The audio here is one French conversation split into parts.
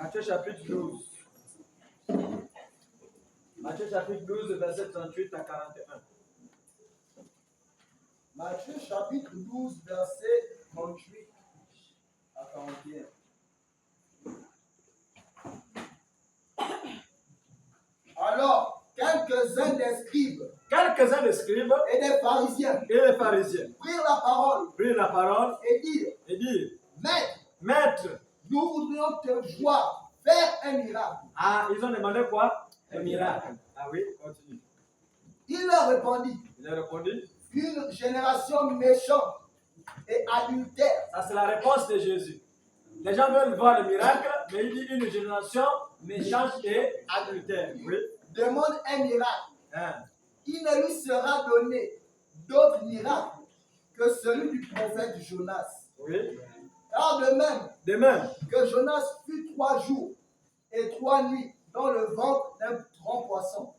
Matthieu chapitre 12. Matthieu chapitre 12, verset 38 à 41. Matthieu chapitre 12, verset 38 à 41. Alors, quelques-uns des scribes et des pharisiens prirent la parole et dirent, Maître, nous voudrions te voir faire un miracle. Ah, ils ont demandé quoi? Un miracle. Ah oui, continue. Il leur répondit, une génération méchante et adultère. Ça, c'est la réponse de Jésus. Les gens veulent voir le miracle, mais il dit une génération méchante et adultère. Oui. Demande un miracle. Hein. Il ne lui sera donné d'autre miracle que celui du prophète Jonas. Oui. Car de même que Jonas fut 3 jours et 3 nuits dans le ventre d'un grand poisson,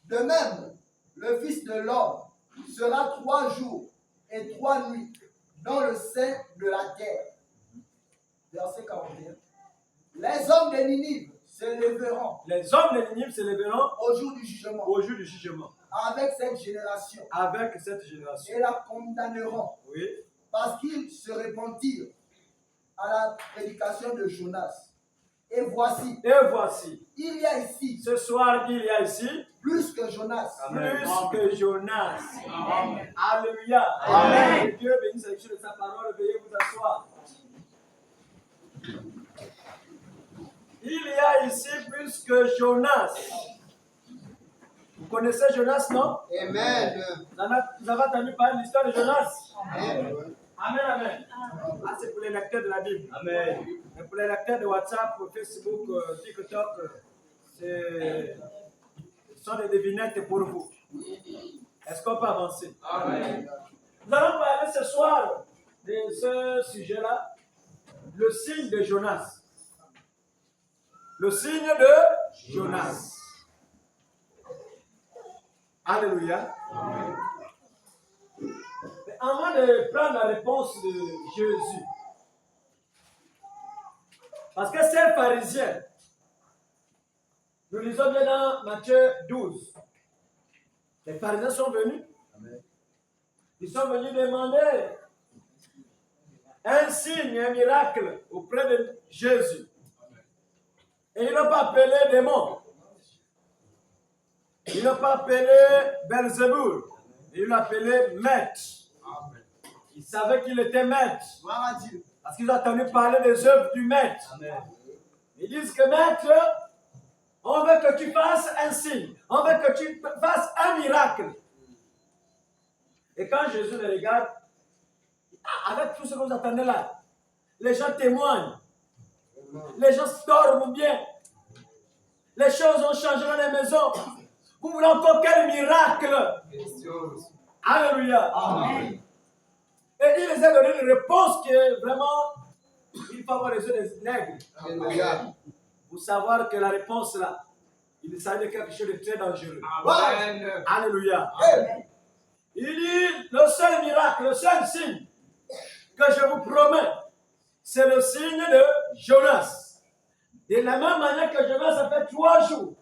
de même le Fils de l'homme sera 3 jours et 3 nuits dans le sein de la terre. Verset 41. Les hommes de Ninive se lèveront. Les hommes de Ninive se lèveront au jour du jugement. Au jour du jugement. Avec cette génération. Avec cette génération. Et la condamneront. Oui. Parce qu'ils se repentirent à la prédication de Jonas. Et voici. Il y a ici. Ce soir, il y a ici. Plus que Jonas. Amen. Plus que Jonas. Amen. Alléluia. Amen. Que Dieu bénisse la lecture de sa parole. Veuillez vous asseoir. Il y a ici plus que Jonas. Vous connaissez Jonas, non? Amen. Vous avez entendu parler de l'histoire de Jonas? Amen. Amen, amen. Ah, c'est pour les lecteurs de la Bible. Amen. Mais pour les lecteurs de WhatsApp, Facebook, TikTok, ce sont des devinettes pour vous. Est-ce qu'on peut avancer? Amen. Nous allons parler ce soir de ce sujet-là, le signe de Jonas. Le signe de Jonas. Alléluia. Amen. Avant de prendre la réponse de Jésus, parce que ces pharisiens, nous lisons bien dans Matthieu 12, les pharisiens sont venus. Amen. Ils sont venus demander un signe, un miracle auprès de Jésus. Et ils n'ont pas appelé démon. Ils n'ont pas appelé Belzéboul. Ils l'ont appelé maître. Ils savaient qu'il était maître. Parce qu'ils ont entendu parler des œuvres du maître. Amen. Ils disent que maître, on veut que tu fasses un signe. On veut que tu fasses un miracle. Et quand Jésus les regarde, avec tout ce que vous attendez là, les gens témoignent. Les gens dorment bien. Les choses ont changé dans les maisons. Vous voulez encore quel miracle? Alléluia. Amen. Et il les a donné une réponse qui est vraiment, il faut avoir les yeux des nègres. Pour savoir que la réponse là, il s'agit de quelque chose de très dangereux. Amen. Alléluia. Amen. Il dit, le seul miracle, le seul signe que je vous promets, c'est le signe de Jonas. De la même manière que Jonas a fait 3 jours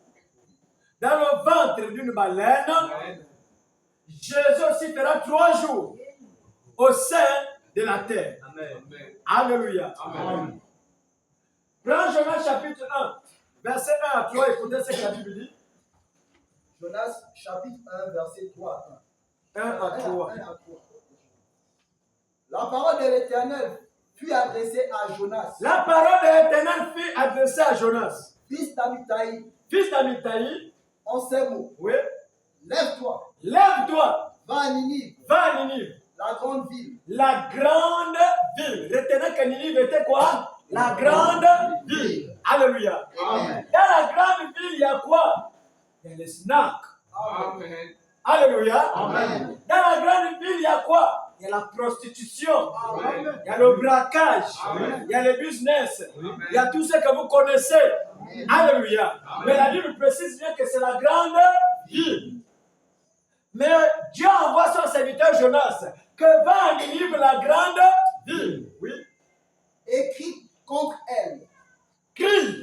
dans le ventre d'une baleine, amen, Jésus aussi fera 3 jours au sein de la terre. Amen. Alléluia. Amen. Prends Jonas chapitre 1, verset 1 à 3, écoutez ce que la Bible dit. Jonas chapitre 1, verset 3. 1 à 3. La parole de l'Éternel fut adressée à Jonas. La parole de l'Éternel fut adressée à Jonas. Fils d'Amithaï. Fils d'Amithaï. En ces mots. Oui. Lève-toi. Lève-toi. Va à Ninive. Va à Ninive. La grande ville. La grande ville. Retenez que Ninive était quoi? La grande ville. Alléluia. Amen. Dans la grande ville, il y a quoi? Il y a les snacks. Amen. Alléluia. Amen. Dans la grande ville, il y a quoi? Il y a la prostitution. Amen. Il y a le braquage. Amen. Il y a le business. Amen. Il y a tout ce que vous connaissez. Amen. Alléluia. Amen. Mais la Bible précise bien que c'est la grande ville. Mais Dieu envoie son serviteur Jonas que va à Ninive la grande ville. Oui. Et crie contre elle. Crie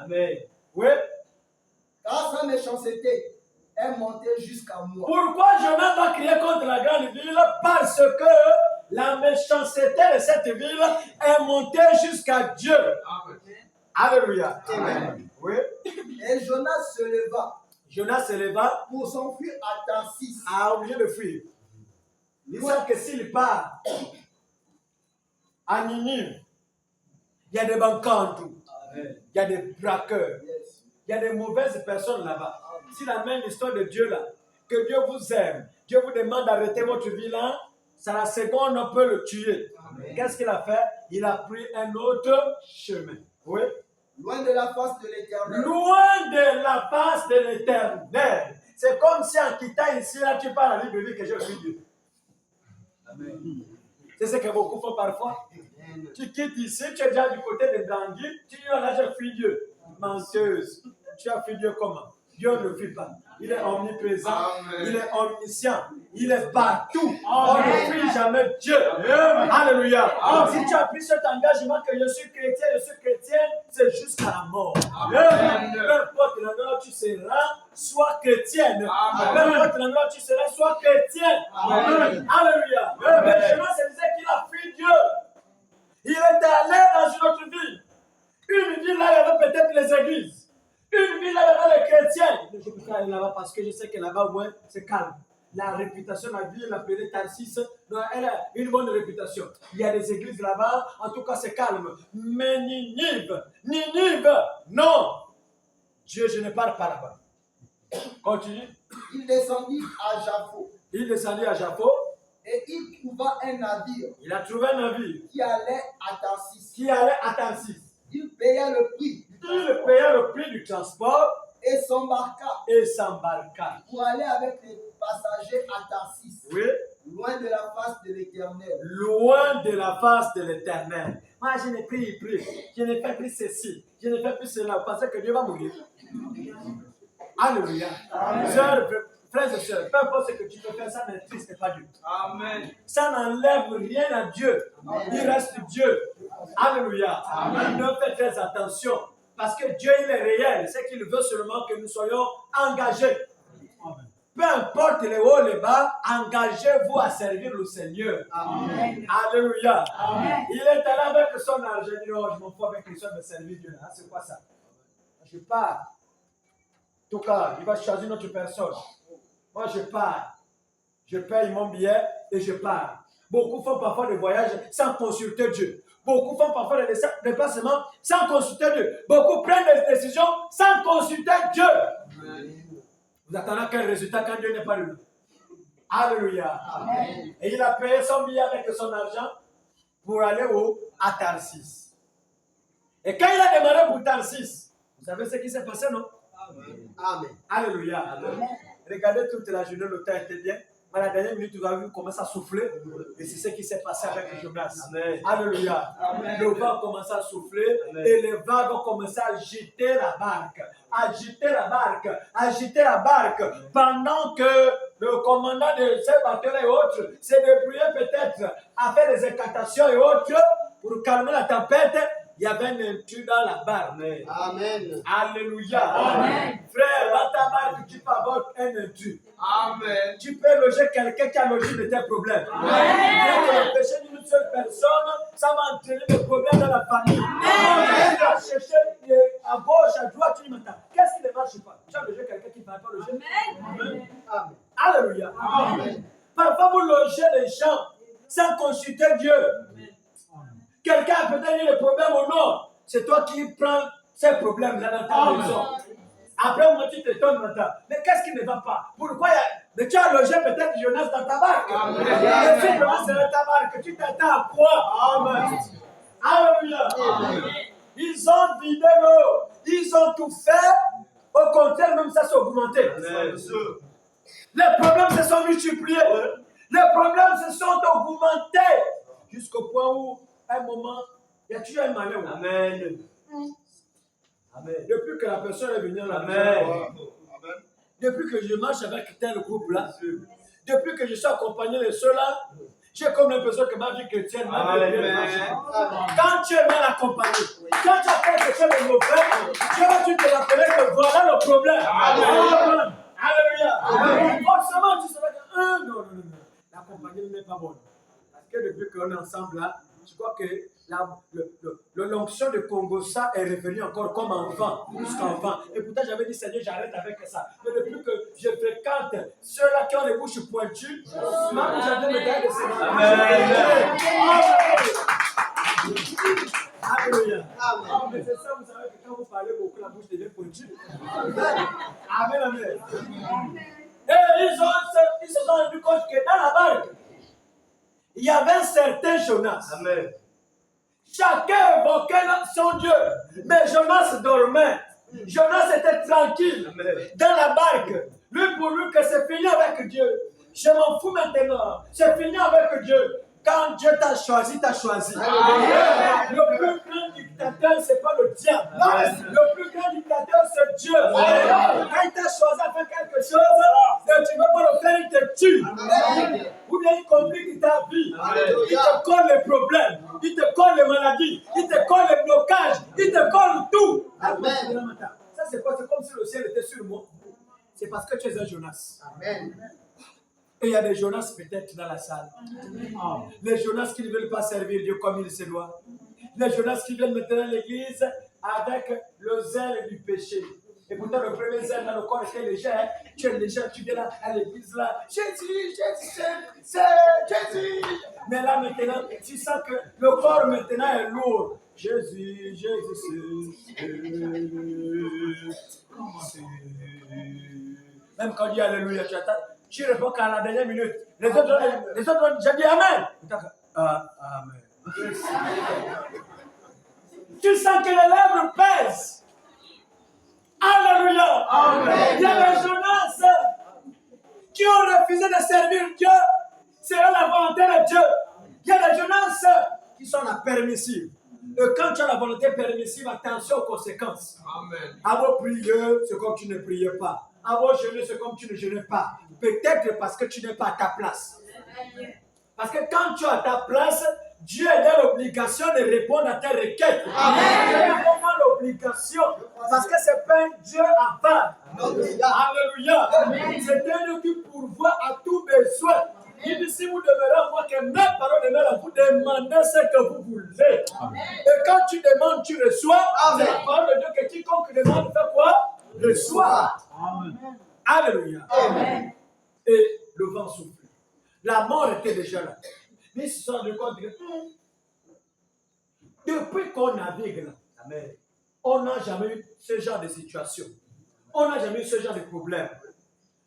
Amen. Oui. Car sa méchanceté est montée jusqu'à moi. Pourquoi Jonas va crier contre la grande ville? Parce que la méchanceté de cette ville est montée jusqu'à Dieu. Amen. Alléluia. Amen. Oui. Et Jonas se leva. Jonas se leva pour s'enfuir à Tarsis. A obligé de fuir. Il sait que s'il part à Ninive, il y a des banquants, il y a des braqueurs, il y a des mauvaises personnes là-bas. S'il amène l'histoire de Dieu là, que Dieu vous aime, Dieu vous demande d'arrêter votre vie là, c'est la seconde on peut le tuer. Qu'est-ce qu'il a fait? Il a pris un autre chemin. Oui. Loin de la face de l'Éternel. Loin de la face de l'Éternel. C'est comme si en quittant ici, là, tu parles à la Bible que je suis Dieu. Amen. C'est ce que beaucoup font parfois. Amen. Tu quittes ici, tu es déjà du côté de Dangui, tu dis là, je suis Dieu. Menteuse. Tu as fait Dieu comment? Dieu ne le fait pas. Il est omniprésent, Amen. Il est omniscient, il est partout. On ne fuit jamais Dieu. Amen. Alléluia. Amen. Si tu as pris cet engagement que je suis chrétienne, c'est jusqu'à la mort. Amen. Peu importe l'endroit où tu seras, sois chrétienne. Amen. Peu importe l'endroit où tu seras, sois chrétienne. Amen. Alléluia. Mais Jonas se disait qu'il a fui Dieu. Il est allé dans une autre ville. Une ville là, il y avait peut-être les églises. Une ville là, il y avait les chrétiens. Mais je ne peux pas aller là-bas parce que je sais que là-bas, au moins, c'est calme. La réputation, la ville appelée Tarsis, elle a une bonne réputation. Il y a des églises là-bas, en tout cas, c'est calme. Mais Ninive, non. Dieu, je ne parle pas là-bas. Continue. Il descendit à Jaffo. Et il trouva un navire. Il a trouvé un navire. Qui allait à Tarsis. Il paya le prix. Il paya le prix du transport. Et s'embarqua. Pour aller avec les passagers à Tarsis. Oui. Loin de la face de l'Éternel. Moi, je n'ai pris. Je n'ai pas pris ceci. Je n'ai pas pris cela. Vous pensez que Dieu va mourir? Alléluia. Sœurs, frères et sœurs, peu importe ce que tu peux faire, ça n'intriste pas Dieu. Amen. Ça n'enlève rien à Dieu. Amen. Il reste Dieu. Alléluia. Amen. Ne faites très attention. Parce que Dieu, il est réel. C'est qu'il veut seulement que nous soyons engagés. Amen. Peu importe les hauts, les bas, engagez-vous à servir le Seigneur. Amen. Alléluia. Amen. Il est allé avec son argent. Il dit, oh, je m'en fous avec Christ de servir Dieu. Ah, c'est quoi ça? Je pars. En tout cas, il va choisir une autre personne. Moi, je pars. Je paye mon billet et je pars. Beaucoup font parfois des voyages sans consulter Dieu. Beaucoup font parfois des déplacements sans consulter Dieu. Beaucoup prennent des décisions sans consulter Dieu. Amen. Vous attendez quel résultat quand Dieu n'est pas là? Alléluia. Amen. Et il a payé son billet avec son argent pour aller où? À Tarsis. Et quand il a démarré pour Tarsis, vous savez ce qui s'est passé, non? Amen. Alléluia. Amen. Regardez toute la journée, le temps était bien. Mais la dernière minute, vous avez vu comment ça soufflait. Et c'est ce qui s'est passé avec Jonas. Amen. Alléluia. Amen. Le vent commençait à souffler. Amen. Et les vagues ont commencé à agiter la barque. Agiter la barque. Pendant que le commandant de ces bateaux et autres s'est débrouillé peut-être à faire des incantations et autres pour calmer la tempête. Il y avait un intrus dans la barque. Amen. Alléluia. Amen. Frère, dans ta barque, tu peux avoir un intrus. Amen. Tu peux loger quelqu'un qui a logé de tes problèmes. Amen. Le péché d'une seule personne, ça va entraîner des problèmes dans la famille. Amen. Tu vas chercher à gauche, à droite, tu dis maintenant, qu'est-ce qui ne marche pas? Tu as logé quelqu'un qui ne va pas loger. Amen. Amen. Alléluia. Amen. Parfois, vous logez les gens sans consulter Dieu. Amen. Quelqu'un a peut-être eu des problèmes ou non. C'est toi qui prends ces problèmes-là dans ta maison. Après, moi, tu t'étonnes maintenant. Mais qu'est-ce qui ne va pas? Pourquoi mais tu as logé peut-être Jonas dans ta barque. Mais si Jonas est dans ta barque, tu t'attends à quoi? Amen. Alléluia. Ils ont vidé l'eau. Ils ont tout fait. Au contraire, même ça s'est augmenté. Les problèmes se sont multipliés. Les problèmes se sont augmentés. Jusqu'au point où, à un moment, il y a toujours un malheur. Amen. Amen. Depuis que la personne est venue à la maison, depuis que je marche avec tel groupe-là, depuis que je suis accompagné de ceux-là, J'ai comme l'impression que ma vie chrétienne m'a fait quand tu es mal accompagné, quand tu as quelque chose de mauvais, tu te rappelles que voilà le problème. Amen. Alléluia. Forcément, tu seras que non. La compagnie n'est pas bonne. Parce que depuis qu'on est ensemble là, je crois que l'onction de Congossa est revenue encore comme enfant, plus qu'enfant. Et pourtant, j'avais dit, Seigneur, j'arrête avec ça. Mais depuis que je fréquente ceux-là qui ont les bouches pointues, même j'avais me garder de cela. Alléluia. Mais c'est ça, vous savez que quand vous parlez beaucoup, la bouche devient pointue. Amen. Et ils se sont rendus compte que dans la barque, il y avait un certain Jonas. Amen. Chacun évoquait son Dieu. Mais Jonas dormait. Jonas était tranquille. Amen. Dans la barque. Lui pour lui que c'est fini avec Dieu. Je m'en fous maintenant. C'est fini avec Dieu. Quand Dieu t'a choisi, t'as choisi. Amen. Le plus grand dictateur, ce n'est pas le diable. Amen. Le plus grand dictateur, c'est Dieu. Amen. Quand il t'a choisi à faire quelque chose, tu ne veux pas le faire, il te tue. Amen. Ou bien il complique ta vie. Amen. Il te colle les problèmes. Il te colle les maladies. Il te colle les blocages. Il te colle tout. Amen. Ça, c'est quoi? C'est comme si le ciel était sur moi. C'est parce que tu es un Jonas. Amen. Et il y a des Jonas peut-être dans la salle. Les Jonas qui ne veulent pas servir Dieu comme il se doit. Les Jonas qui viennent maintenant à l'église avec le zèle du péché. Et pourtant, le premier zèle dans le corps était léger. Tu es léger, tu viens là à l'église là. Jésus. Mais là maintenant, tu sens que le corps maintenant est lourd. Jésus. Même quand on dit Alléluia, tu attends. Tu réponds qu'à la dernière minute. Les autres, j'ai dit Amen. Amen. Tu sens que les lèvres pèsent. Alléluia. Amen. Il y a des Jonas qui ont refusé de servir Dieu. C'est la volonté de Dieu. Il y a des Jonas qui sont la permissive. Et quand tu as la volonté permissive, attention aux conséquences. Amen. À vos prières, c'est comme tu ne priais pas. À vos jeûner, c'est comme tu ne jeûnes pas. Peut-être parce que tu n'es pas à ta place. Parce que quand tu es à ta place, Dieu est dans l'obligation de répondre à tes requêtes. Amen. Il a l'obligation. Parce que ce n'est pas un Dieu à part. Alléluia. C'est un Dieu qui pourvoit à tout besoin. Il dit, si vous demeurez en moi, que mes paroles demeurent en vous, demandez ce que vous voulez. Amen. Et quand tu demandes, tu reçois. C'est la parole de Dieu que quiconque demande fait quoi? Reçoit. Amen. Alléluia. Amen. Et le vent souffle. La mort était déjà là. Mais ils se sont rendus compte que depuis qu'on navigue là, amen, on n'a jamais eu ce genre de situation. On n'a jamais eu ce genre de problème.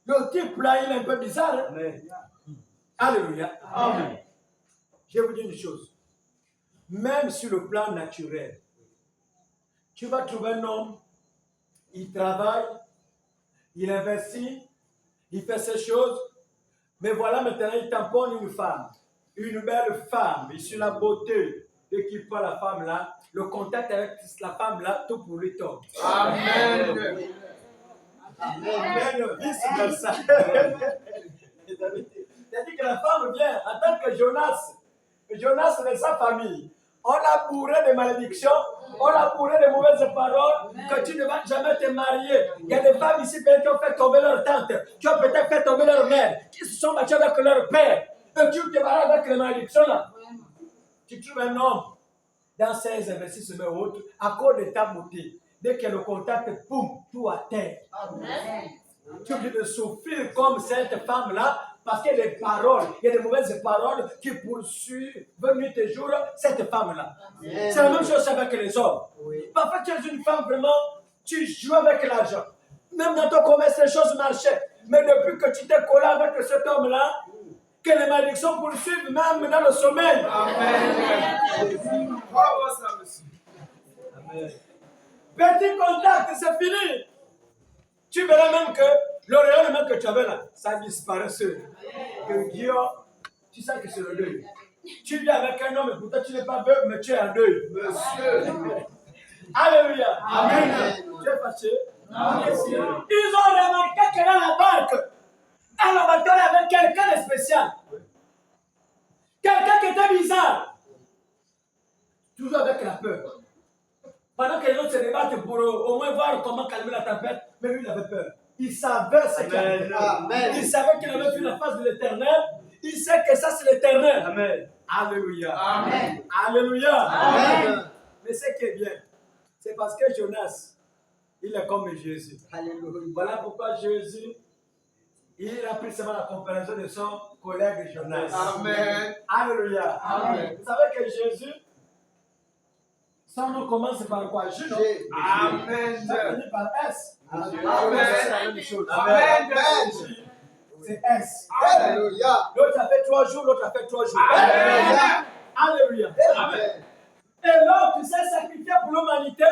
Le type là, il est un peu bizarre. Hein? Amen. Alléluia. Amen. Je vais vous dire une chose. Même sur le plan naturel, tu vas trouver un homme, il travaille, il investit, il fait ces choses, mais voilà maintenant, il tamponne une femme, une belle femme, issue la beauté. Dès qu'il voit la femme là, le contact avec la femme là, tout pour lui tombe. Amen. Amen. Vice-versa. C'est-à-dire que la femme vient en tant que Jonas de sa famille. On l'a bourré de malédictions, on l'a bourré de mauvaises paroles, que tu ne vas jamais te marier. Il y a des femmes ici qui ont fait tomber leur tante, qui ont peut-être fait tomber leur mère, qui se sont battues avec leur père. Et tu te barres avec les malédictions là. Tu trouves un homme dans ses investissements ou autres, à cause de ta beauté. Dès qu'il y a le contact, poum, tout à terre. Amen. Tu es obligé de souffrir comme cette femme-là, parce qu'il y a des paroles, il y a des mauvaises paroles qui poursuivent nuit et jour cette femme-là. C'est la même chose avec les hommes. Oui. Parfois, tu es une femme vraiment, tu joues avec l'argent. Même dans ton commerce, les choses marchaient. Mais depuis que tu t'es collé avec cet homme-là, que les malédictions poursuivent même dans le sommeil. Amen. Amen. Petit contact, c'est fini. Tu verras même que l'auréole même que tu avais là, ça disparaît seul. Que Dieu, tu sais que c'est le deuil. Tu vis avec un homme et pourtant tu n'es pas veuve, mais tu es en deuil. Monsieur. Alléluia. Amen. Tu es fâché? Amen. Ils ont remarqué que dans la barque, elle avait quelqu'un de spécial. Que pour au moins voir comment calmer la tempête, mais lui, il avait peur. Il savait ce qu'il avait. Il savait qu'il avait vu la face de l'Éternel. Il sait que ça, c'est l'Éternel. Amen. Alléluia. Amen. Alléluia. Amen. Mais ce qui est bien, c'est parce que Jonas, il est comme Jésus. Alléluia. Voilà pourquoi Jésus, il a pris seulement la comparaison de son collègue Jonas. Amen. Alléluia. Amen. Vous savez que Jésus, son nom commence par quoi? Juge. Amen. Ça finit par S. Amen. C'est la même chose. Amen. C'est S. Alléluia. L'autre a fait 3 jours, l'autre a fait 3 jours. Alléluia. Alléluia. Amen. Et l'autre s'est sacrifié pour l'humanité.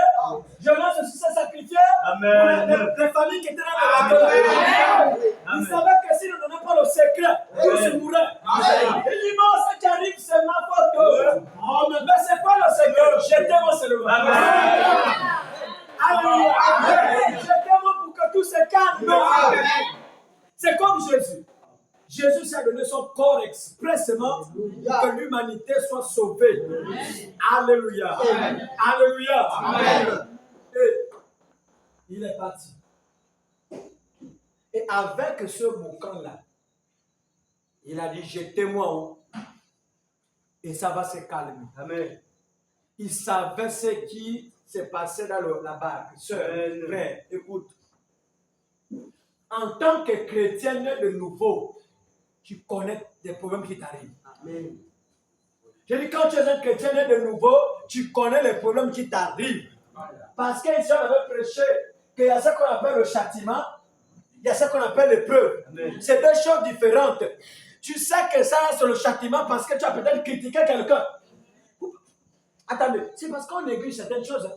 Jonas aussi s'est sacrifié Amen. pour les familles qui étaient dans la Amen. Il savait que s'il ne donnait pas le secret, tous mourraient. Il dit non, ce qui arrive, c'est ma faute. Mais c'est quoi le secret? Jetez-moi seulement. Alléluia. Jetez-moi pour que tout se calme. C'est comme Jésus. Jésus s'est donné son corps expressément pour que l'humanité soit sauvée. Alléluia. Alléluia. Amen. Et il est parti. Et avec ce boucan-là, il a dit, jetez-moi en haut. Et ça va se calmer. Amen. Il savait ce qui s'est passé dans la barque. Sœur, frère, écoute. En tant que chrétien né de nouveau, tu connais des problèmes qui t'arrivent. Amen. Je dis, quand tu es un chrétien né de nouveau, tu connais les problèmes qui t'arrivent. Parce qu'ici, on avait prêché qu'il y a ce qu'on appelle le châtiment, il y a ce qu'on appelle l'épreuve. C'est 2 choses différentes. Tu sais que ça, c'est le châtiment parce que tu as peut-être critiqué quelqu'un. Attendez, c'est parce qu'on néglige certaines choses.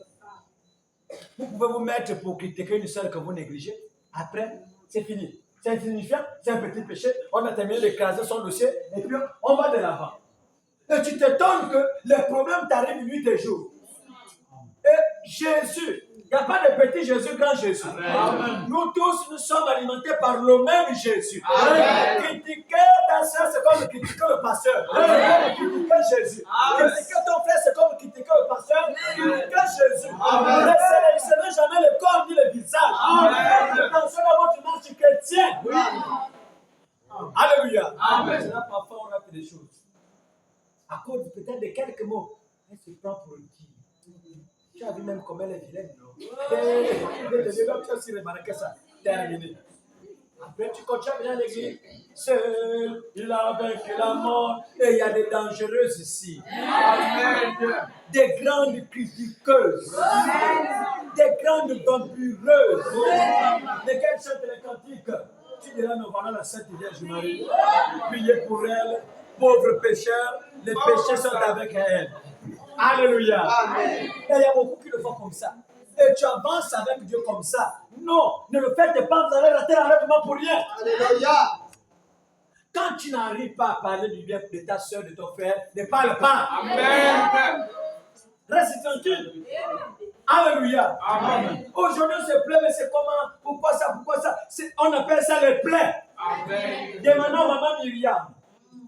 Vous pouvez vous mettre pour critiquer une sœur que vous négligez. Après, c'est fini. C'est insignifiant, c'est un petit péché. On a terminé d'écraser son dossier et puis on va de l'avant. Et tu t'étonnes que les problèmes t'arrivent nuit et jour. Et Jésus, il n'y a pas de petit Jésus, grand Jésus. Amen. Nous tous, nous sommes alimentés par le même Jésus. Amen. Critiquer ta soeur, c'est comme critiquer le pasteur. C'est comme critiquer Jésus. Critiquer ton frère, c'est comme critiquer le pasteur. Critiquer Jésus. Ne sélectionnez jamais le corps ni le visage. Attention à votre marche chrétienne. Alléluia. Amen. Là, parfois, on rate des choses. À cause peut-être de quelques mots. Elle se prend pour qui? Tu as vu même comment elle est vilaine, non? Tu as aussi remarqué ça. Terminé. Après, tu continues à venir à l'église. Seul, il a vaincu la mort. Et il y a des dangereuses ici. Amen. Des grandes critiqueuses. Des grandes vampireuses. Lesquelles chantent les cantiques. Tu diras, nous voilà la Sainte Vierge Marie. Priez pour elle. Pauvre pécheur, les péchés sont avec elle. Alléluia. Amen. Et il y a beaucoup qui le font comme ça. Et tu avances avec Dieu comme ça. Non, ne le faites pas, vous allez rater l'enlèvement pour rien. Alléluia. Quand tu n'arrives pas à parler du bien de ta soeur, de ton frère, ne parle pas. Amen. Reste tranquille. Alléluia. Amen. Aujourd'hui, on se plaît, mais c'est comment? Pourquoi ça? On appelle ça les plaies. Amen. Demandons à maman Myriam.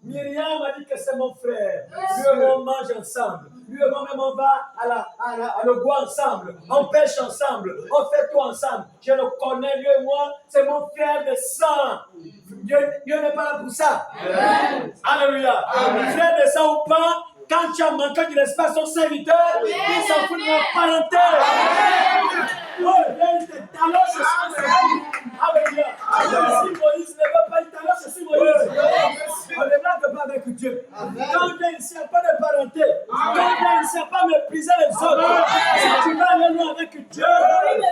Myriam a dit que c'est mon frère. Lui et moi, on mange ensemble. Lui et moi, même on va à le bois ensemble. On pêche ensemble. On fait tout ensemble. Je le connais, lui et moi, c'est mon frère de sang. Dieu n'est pas là pour ça. Amen. Alléluia. Frère de sang ou pas, quand tu as manqué du respect à son serviteur, il s'en fout de la parenté. Oh, il te talons sur son Alléluia. Si Moïse ne veut pas, il talons sur Moïse. On ne blague pas avec Dieu. Quand Dieu ici n'a pas de parenté, quand Dieu ici n'a pas méprisé les autres, si tu vas aller loin avec Dieu,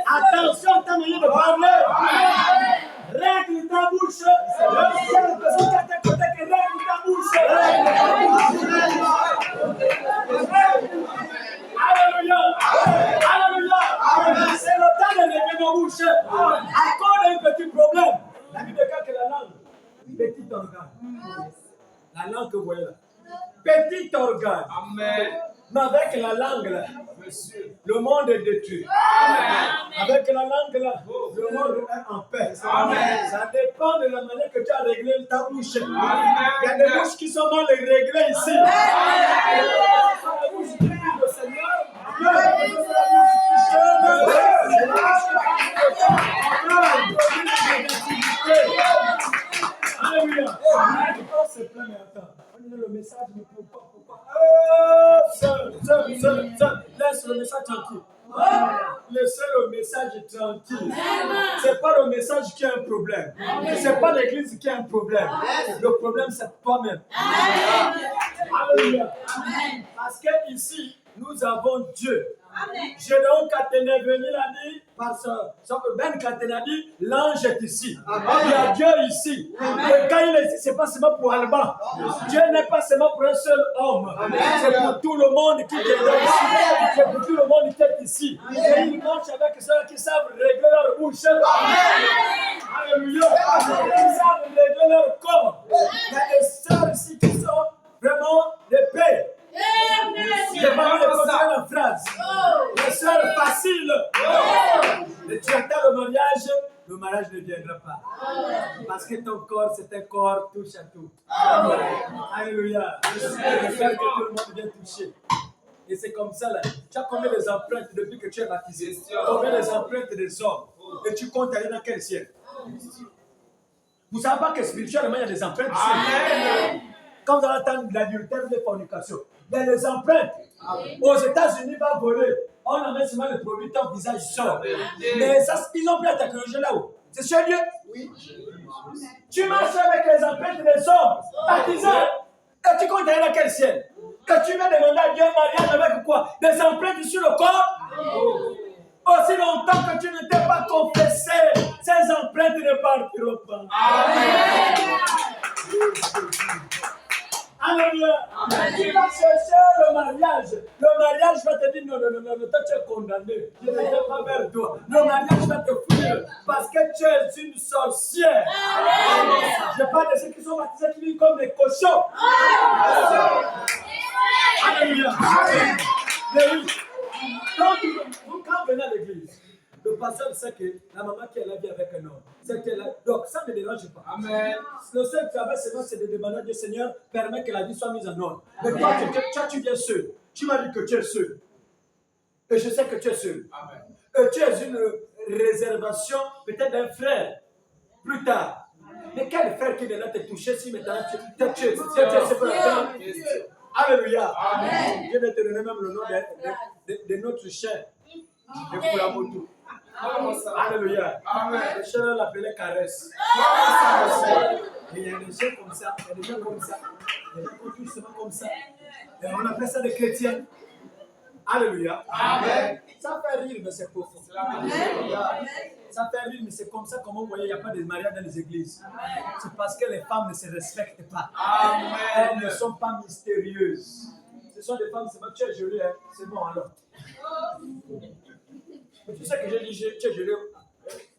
attention à ta manière de parler. Règle ta bouche. Il y a la personne qui a tes côtés qui règle ta bouche. Alléluia. Alléluia. C'est le temps de régler nos bouches. Encore un petit problème. La Bible dit que la langue, petit organe. La langue que vous voyez là. Petit organe. Amen. Mais avec la langue là, Monsieur. le monde est détruit. Avec la langue là, le monde est en paix. Amen. Ça dépend de la manière que tu as réglé ta bouche. Amen. Il y a des bouches qui sont mal réglées ici. La bouche qui prie le Seigneur. La bouche qui jeûne. On dit le message, mais pourquoi? Laisse le message tranquille. Laissez le message tranquille. C'est pas le message qui a un problème. C'est pas l'église qui a un problème. Le problème, c'est toi-même. Alléluia. Parce que ici, nous avons Dieu. Gédéon Katene venu l'a dit, parce que Ben Katene a dit, l'ange est ici. Il y a Dieu ici. Et quand il est ici, ce n'est pas seulement pour Alban. Dieu n'est pas seulement pour un seul homme. C'est pour tout le monde qui est ici. C'est pour tout le monde qui est ici. Et il marche avec ceux qui savent régler leur bouche. Alléluia. Qui savent régler leur corps. Il y a des sœurs ici qui sont vraiment de paix. Je vais pas continuer la phrase. Les sœurs faciles. Mais tu attends le mariage ne viendra pas. Parce que ton corps, c'est un corps touche à tout. Alléluia. J'espère que tout le monde vient toucher. Et c'est comme ça là. Tu as combien des empreintes depuis que tu es baptisé? Combien des empreintes des hommes? Et tu comptes aller dans quel ciel? Vous ne savez pas que spirituellement il y a des empreintes ici. Quand vous allez attendre l'adultère ou les fornications, il y a des empreintes. Aux États-Unis, va voler. On amène seulement le produit, ton visage sort. Mais ça, ils ont pris la technologie là-haut. C'est chez Dieu? Oui. Tu marches avec les empreintes des hommes, baptisés, et tu comptes aller dans quel ciel? Que tu vas demander à Dieu un mariage avec quoi? Des empreintes sur le corps? Aussi longtemps que tu ne t'es pas confessé, ces empreintes ne partiront pas. Amen. Alléluia. Tu vas chercher le mariage. Le mariage va te dire non, toi tu es condamné. Je ne viens pas vers toi. Le mariage va te fuir parce que tu es une sorcière. Je parle de ceux qui sont baptisés qui vivent comme des cochons. Alléluia. Mais oui. Quand vous venez à l'église, le pasteur sait que la maman qui est là vit avec un homme. C'est qu'elle a... Donc, ça ne me dérange pas. Amen. Le seul travail, c'est de demander à Dieu, Seigneur, permet que la vie soit mise en ordre. Mais toi, tu viens seul. Tu m'as dit que tu es seul. Et je sais que tu es seul. Amen. Et tu es une réservation, peut-être d'un frère, plus tard. Mais quel frère qui vient te toucher si maintenant tu es séparé? Alléluia. Amen. Dieu va te donner même le nom de notre chair. De Koulamotou. Alléluia. Le chien l'appelait caresse. Et il y a des gens comme ça, il y a des gens comme ça, des gens qui sont comme ça. Et on appelle ça des chrétiens. Alléluia. Amen. Ça fait rire, mais c'est profond. Ça fait rire, mais c'est comme ça, comme vous voyez, il n'y a pas de mariage dans les églises. C'est parce que les femmes ne se respectent pas. Amen. Elles ne sont pas mystérieuses. Ce sont des femmes, c'est bon, tu es jolie, hein? C'est bon alors. Mais tu sais que j'ai dit, tu es gelé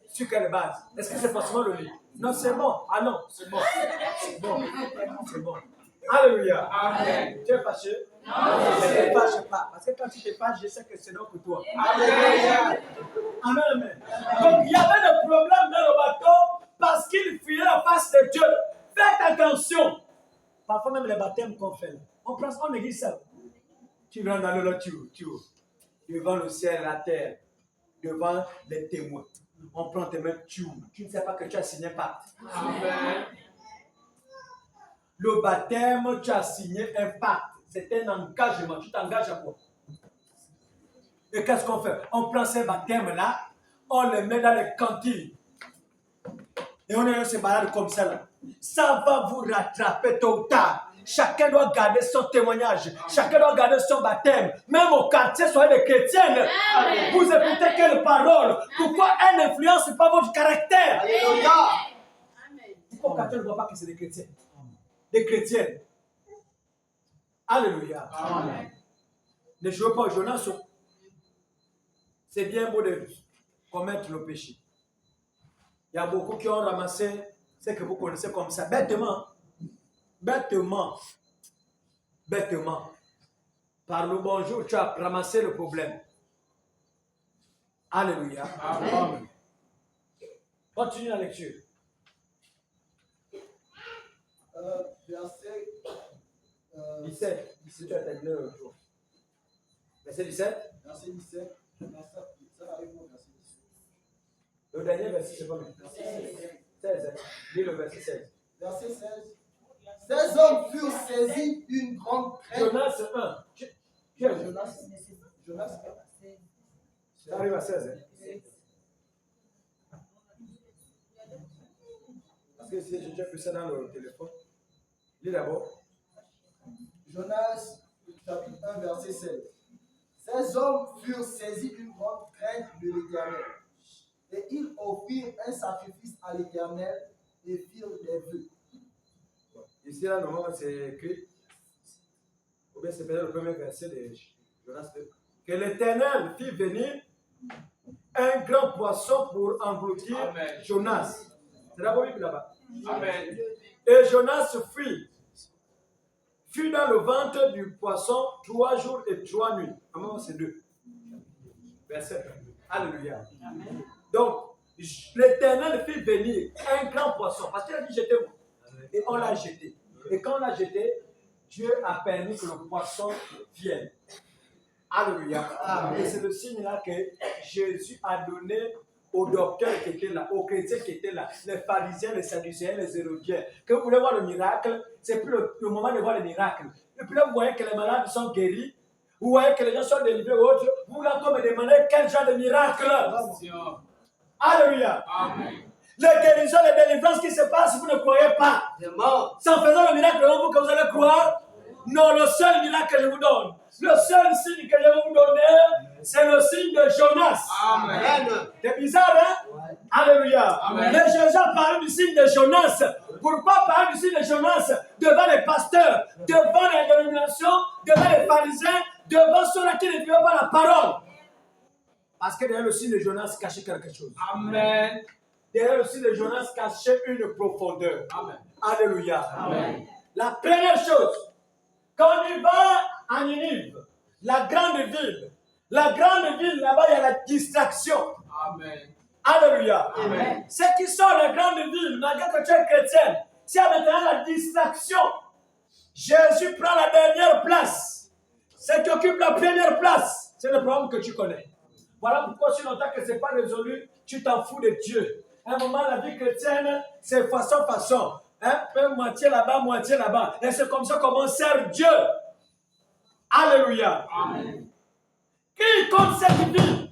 sur quelle base? Est-ce que c'est forcément le lit? Non, c'est bon. Ah non, c'est bon. C'est bon. C'est bon. Alléluia. Amen. Tu es fâché? Non. Ne te fâche pas. Parce que quand tu te fâches, je sais que c'est donc pour toi. Amen. Amen. Donc il y avait des problèmes dans le bateau parce qu'il fuyait la face de Dieu. Faites attention. Parfois même les baptêmes qu'on fait. On néglige ça. Tu rentres dans le tu devant le ciel et la terre. Devant les témoins. On prend tes mains, tu ne sais pas que tu as signé un pacte. Amen. Le baptême, tu as signé un pacte. C'est un engagement. Tu t'engages à quoi? Et qu'est-ce qu'on fait? On prend ces baptêmes-là, on les met dans les cantines. Et on est se balade comme ça là. Ça va vous rattraper tôt ou tard. Chacun doit garder son témoignage. Chacun doit garder son baptême. Même au quartier, soyez des chrétiennes. Amen. Vous écoutez quelle parole? Pourquoi elle n'influence pas votre caractère? Alléluia. Pourquoi au quartier ne voit pas que c'est des chrétiens? Des chrétiennes. Alléluia. Amen. Ne jouez pas au Jonas. C'est bien beau de commettre le péché. Il y a beaucoup qui ont ramassé ce que vous connaissez comme ça. Bêtement. Par le bonjour, tu as ramassé le problème. Alléluia. Amen. Continue la lecture. Verset 17. Tu as terminé le jour. Verset 17. Verset 17. Ça arrive au verset 17. Le dernier verset, c'est pas bien. 16. Lis le verset 16. Verset 16. Ces hommes furent saisis d'une grande crainte. Jonas 1. Jonas. Ça arrive à 16. Hein? Parce que si j'ai déjà fait ça dans le téléphone. Lis d'abord. Jonas, chapitre 1, verset 16. Ces hommes furent saisis d'une grande crainte de l'Éternel. Et ils offrirent un sacrifice à l'Éternel et firent des vœux. Ici, là, normalement, c'est écrit. Ou bien c'est peut-être le premier verset de Jonas 2. Que l'Éternel fit venir un grand poisson pour engloutir Amen. Jonas. C'est la Bible là-bas. Amen. Et Jonas fut dans le ventre du poisson 3 jours et 3 nuits. À un moment, c'est 2. Verset 1. Alléluia. Amen. Donc, l'Éternel fit venir un grand poisson. Parce qu'il a dit jetez-vous. Et on l'a jeté. Et quand on l'a jeté, Dieu a permis que le poisson vienne. Alléluia. Amen. Et c'est le signe là que Jésus a donné aux docteurs qui étaient là, aux chrétiens qui étaient là, les pharisiens, les sadducéens, les hérodiens. Que vous voulez voir le miracle, c'est plus le moment de voir le miracle. Et puis là, vous voyez que les malades sont guéris, vous voyez que les gens sont délivrés ou autres, vous voulez encore me demander quel genre de miracle. Alléluia. Amen. Les guérisons, les délivrances qui se passent, vous ne croyez pas. C'est en faisant le miracle devant vous que vous allez croire. Non, le seul miracle que je vous donne, le seul signe que je vais vous donner, c'est le signe de Jonas. Amen. C'est bizarre, hein? Ouais. Alléluia. Amen. Mais Jésus a parlé du signe de Jonas. Pourquoi parler du signe de Jonas devant les pasteurs, devant les dénominations, devant les pharisiens, devant ceux-là qui ne vivent pas la parole? Parce que derrière le signe de Jonas cachait quelque chose. Amen. Derrière le signe de Jonas cachait une profondeur. Amen. Alléluia. Amen. La première chose, quand on y va à Ninive, la grande ville, là-bas, il y a la distraction. Amen. Alléluia. Amen. Ceux qui sont la grande ville, malgré que tu es chrétien, s'il y a maintenant la distraction, Jésus prend la dernière place. Ceux qui occupent la première place, c'est le problème que tu connais. Voilà pourquoi si longtemps que ce n'est pas résolu, tu t'en fous de Dieu. À un moment, la vie chrétienne, c'est façon. Un peu moitié là-bas. Et c'est comme ça qu'on sert Dieu. Alléluia. Amen. Qui contre cette ville?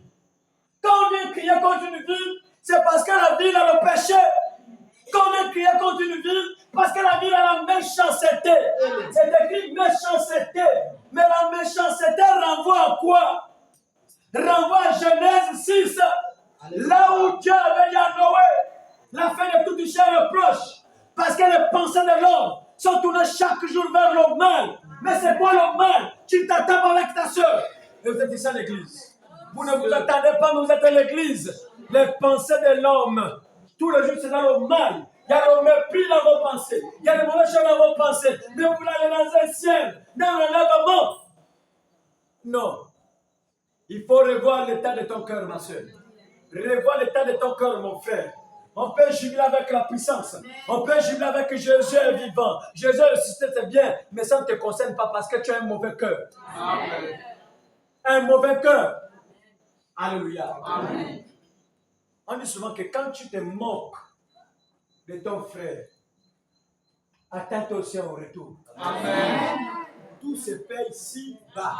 Quand on vient crier contre une ville, c'est parce que la ville a le péché. Quand on vient crier contre une ville, parce que la ville a la méchanceté. C'est écrit méchanceté. Mais la méchanceté renvoie à quoi? Renvoie à Genèse 6. Là où Dieu avait dit à Noé, la fin de toute chair est proche. Parce que les pensées de l'homme sont tournées chaque jour vers le mal. Mais c'est quoi le mal? Tu t'attends avec ta soeur. Et vous êtes ici à l'église. Vous ne vous attendez pas, mais vous êtes à l'église. Les pensées de l'homme, tous les jours, c'est dans le mal. Il y a le mépris dans vos pensées. Il y a les mauvaises choses dans vos pensées. Mais vous allez dans un ciel, dans l'enlèvement. Non. Il faut revoir l'état de ton cœur, ma soeur. Revoir l'état de ton cœur, mon frère. On peut jubiler avec la puissance. On peut jubiler avec Jésus est vivant. Jésus ressuscité, c'est bien, mais ça ne te concerne pas parce que tu as un mauvais cœur. Amen. Un mauvais cœur. Alléluia. Amen. On dit souvent que quand tu te moques de ton frère, attends-toi aussi au retour. Amen. Tout se paye ici-bas.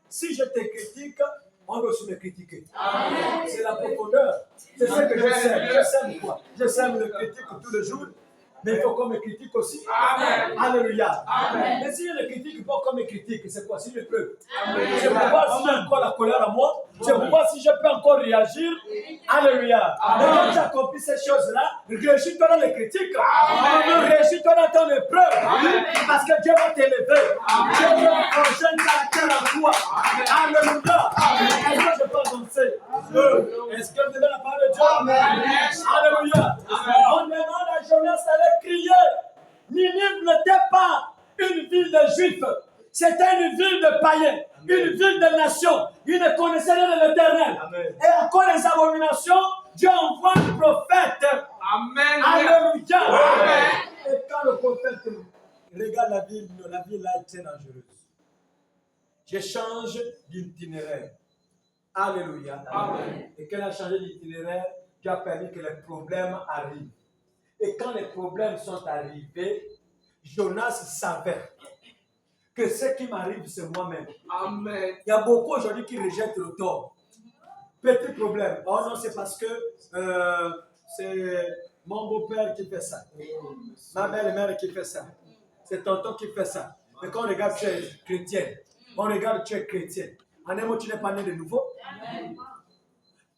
Si je te critique, on doit aussi me critiquer. Amen. C'est la profondeur. C'est ce que je sème. Je sème quoi? Je sème le critique tous les jours. Mais il faut qu'on me critique aussi. Amen. Alléluia. Amen. Mais si je ne critique pas qu'on me critique, c'est quoi? Si je peux. C'est pour voir si j'ai encore la colère à moi. C'est pour voir si je peux encore réagir. Alléluia. Mais quand tu accomplis ces choses-là, réjouis-toi dans les critiques. Réjouis-toi dans ton épreuve. Parce que Dieu va t'élever. Dieu va forger un caractère en toi. Alléluia. Est-ce que je peux avancer? Est-ce que vous avez la parole de Dieu? Amen. Alléluia. On demande à Jonas d'aller crier. Ninive n'était pas une ville de juifs. C'était une ville de païens. Une ville de nations. Ils ne connaissaient rien de l'Éternel. Et à cause des abominations, Dieu envoie le prophète. Amen. Alléluia. Amen. Et quand le prophète regarde la ville là est très dangereuse. Je change d'itinéraire. Alléluia. Amen. Et quand il a changé d'itinéraire, Dieu a permis que les problèmes arrivent. Et quand les problèmes sont arrivés, Jonas savait que ce qui m'arrive, c'est moi-même. Amen. Il y a beaucoup aujourd'hui qui rejettent le tort. Petit problème. Oh non, c'est parce que c'est mon beau-père qui fait ça. Ma belle-mère qui fait ça. C'est tonton qui fait ça. Mais quand on regarde, tu es chrétien. On regarde, tu es chrétien. En un mot, tu n'es pas né de nouveau. Amen.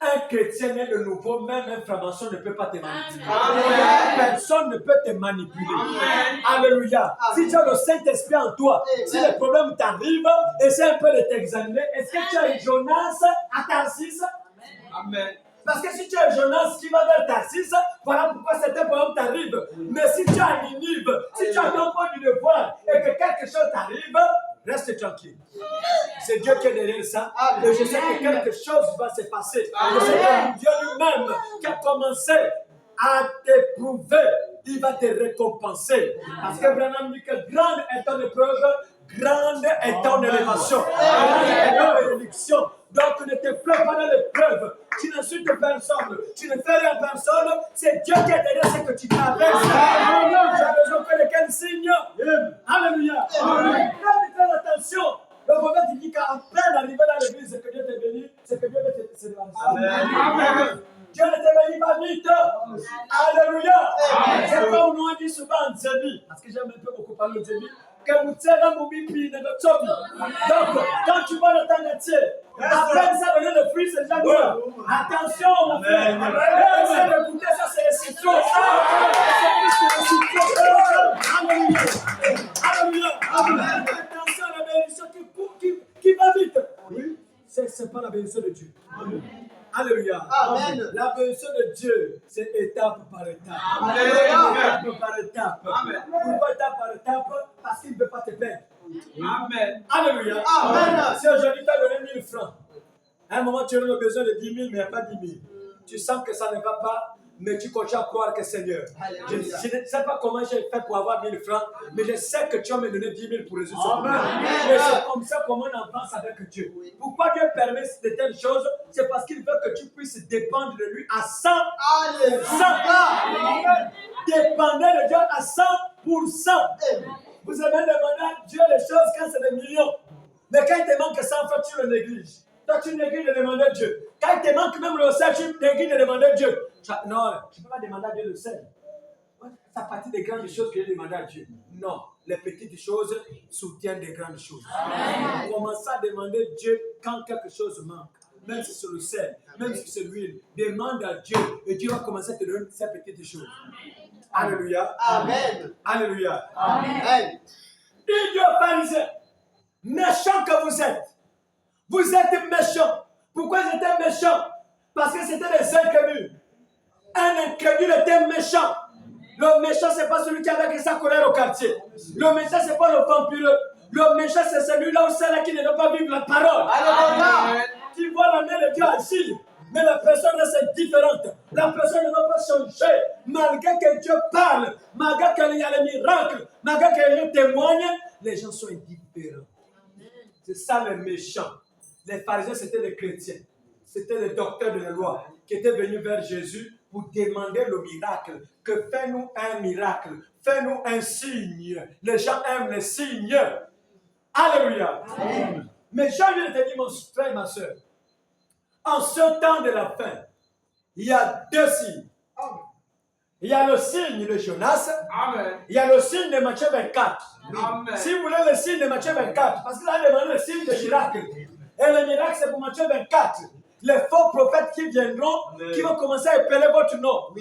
Un chrétien né de nouveau, même un franc-maçon ne peut pas te manipuler. Amen. Personne ne peut te manipuler. Amen. Alléluia. Amen. Si tu as le Saint-Esprit en toi, amen, si les problèmes t'arrivent, essaie un peu de t'examiner. Est-ce que tu as Jonas à Tarsis? Amen. Parce que si tu es Jonas qui va vers Tarsis, voilà pourquoi certains problèmes t'arrivent. Mais si tu as Ninive, si tu as ton point du devoir et que quelque chose t'arrive, reste tranquille. C'est Dieu qui est derrière ça. Et je sais que quelque chose va se passer. Je sais que Dieu lui-même qui a commencé à t'éprouver, il va te récompenser. Parce que Branham dit que grande est ton épreuve, grande est ton élévation. Grande est ton bénédiction. Donc ne te plains pas dans l'épreuve. Tu n'insultes personne. Tu ne fais rien à personne. C'est Dieu qui est derrière ce que tu traverses. Tu as besoin de quel signe? Alléluia. Fais attention. Le prophète dit qu'à peine d'arriver dans l'église, c'est que Dieu te bénit, c'est que Dieu va te bénir. Amen. Dieu ne te bénit pas vite. Alléluia. C'est comme nous on dit souvent en Zébi. Parce que j'aime un peu beaucoup parler de Zébi. Donc, quand tu vas dans ta métier, après ça donner le fruit, c'est déjà mieux. Attention, mon frère. Essaye d'écouter ça, c'est les citrons. Alléluia. Alléluia. Attention à la bénédiction qui va vite. Oui. C'est pas la bénédiction de Dieu. Amen. Alléluia. Amen. La bénédiction de Dieu, c'est étape par étape. Amen. Étape par étape. Amen. Pourquoi étape par étape? Parce qu'il ne veut pas te perdre. Amen. Alléluia. Amen. Si aujourd'hui tu as donné 1000 francs, à un moment tu auras besoin de 10 000, mais il n'y a pas 10 000. Tu sens que ça ne va pas, mais tu continues à croire que Seigneur. Je ne sais pas comment j'ai fait pour avoir 1000 francs, mais je sais que tu vas me donner 10 000 pour résoudre ce problème. Et c'est comme ça qu'on avance avec Dieu. Pourquoi Dieu permet de telles choses? C'est parce qu'il veut que tu puisses dépendre de lui à 100%. Dépendez de Dieu à 100%. Vous avez demandé à Dieu les choses quand c'est des millions. Mais quand il te manque 100 francs, tu le négliges. Toi, tu négliges de demander à Dieu. Quand il te manque même le sel, tu négliges de demander à Dieu. Non, tu ne peux pas demander à Dieu le sel. Ça partie des grandes choses que j'ai demandé à Dieu. Non, les petites choses soutiennent des grandes choses. Amen. Commence à demander à Dieu quand quelque chose manque. Même si c'est le sel, même si c'est l'huile. Demande à Dieu et Dieu va commencer à te donner ces petites choses. Alléluia. Amen. Alléluia. Amen. Dieu pharisien, méchant que vous êtes. Vous êtes méchants. Pourquoi ils étaient méchants? Parce que c'était des incrédules. Un incrédule était méchant. Le méchant, ce n'est pas celui qui avait sa colère au quartier. Le méchant, ce n'est pas le vampireux. Le méchant, c'est celui-là ou celle-là qui ne veut pas vivre la parole. Alléluia. Qui voit la main de Dieu agir. Mais la personne reste différente. La personne ne va pas changer. Malgré que Dieu parle, malgré qu'il y a les miracles, malgré que Dieu témoigne, les gens sont indifférents. C'est ça le méchant. Les pharisiens, c'était les chrétiens. C'était les docteurs de la loi qui étaient venus vers Jésus pour demander le miracle. Que fais-nous un miracle. Fais-nous un signe. Les gens aiment les signes. Alléluia. Amen. Mais Jean vient de te dire, mon frère et ma soeur, en ce temps de la fin, il y a deux signes. Il y a le signe de Jonas. Amen. Il y a le signe de Matthieu 24. Amen. Si vous voulez le signe de Matthieu 24, parce qu'il a demandé le signe de miracle. Et le miracle, c'est pour Matthieu 24. Les faux prophètes qui viendront, Amen, qui vont commencer à épeler votre nom.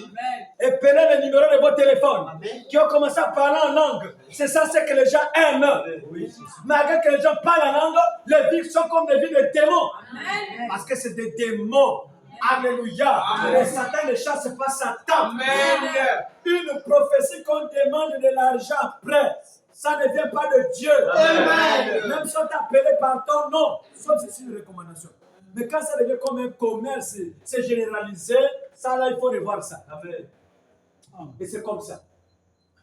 Épeler les numéros de votre téléphone. Amen. Qui vont commencer à parler en langue. C'est ça ce que les gens aiment. Oui. Malgré que les gens parlent en langue, les vies sont comme des vies de démons. Amen. Parce que c'est des démons. Alléluia. Et Satan ne chasse pas Satan. Amen. Une prophétie qu'on demande de l'argent après, ça ne vient pas de Dieu. Amen. Même si on t'appelait par ton nom, sauf si c'est une recommandation. Mais quand ça devient comme un commerce, c'est généralisé, ça là, il faut revoir ça. Amen. Et c'est comme ça.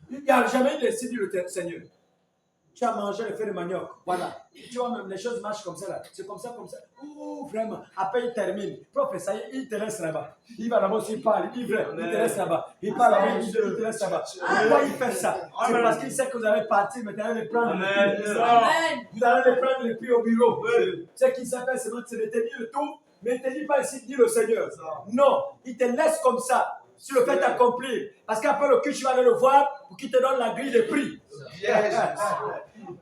Il n'y a jamais décidé le Seigneur. Tu as mangé le feu de manioc. Voilà. Tu vois, même les choses marchent comme ça là. C'est comme ça, comme ça. Oh, vraiment. Après, il termine. Professeur, il te laisse là-bas. Il va là-bas, il parle. Il te laisse là-bas. Il parle là-bas, il te laisse là-bas. Pourquoi il fait ça? C'est parce qu'il sait que vous allez partir, mais vous allez les prendre. Vous allez les prendre les pieds au bureau. Ce qu'il sait faire, c'est de te dire le tout, mais il ne te dit pas ici, dis le Seigneur. Non, il te laisse comme ça. Sur le fait d'accomplir. Parce qu'après le culte, tu vas aller le voir pour qu'il te donne la grille de prix. Yes.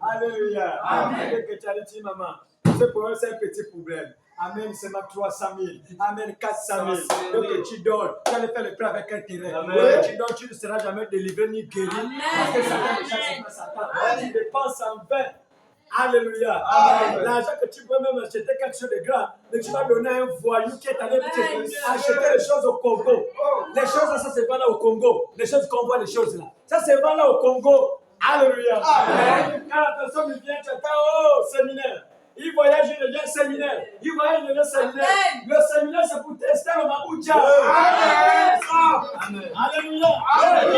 Alléluia. Amen. Que tu as dit, maman. Ce problème, c'est un petit problème. Amen, c'est ma 300 000. Amen, 400 000. Donc tu donnes. Tu allais faire le prêt avec intérêt. Tu donnes, tu ne seras jamais délivré ni guéri. Parce que Satan déjà, c'est pas Satan. Tu dépenses en vain. Alléluia. L'argent que tu peux même acheter quelque chose de grand, mais tu vas donner à un voyou qui est allé acheter les choses au Congo. Les choses là, ça se vend là au Congo. Les choses qu'on voit, les choses là. Ça se vend là au Congo. Alléluia. Quand la personne vient, tu attends, oh, séminaire. Il voyage, il devient séminaire. Il voyage, il devient séminaire. Le séminaire, c'est pour tester le Maboucha. Alléluia. Le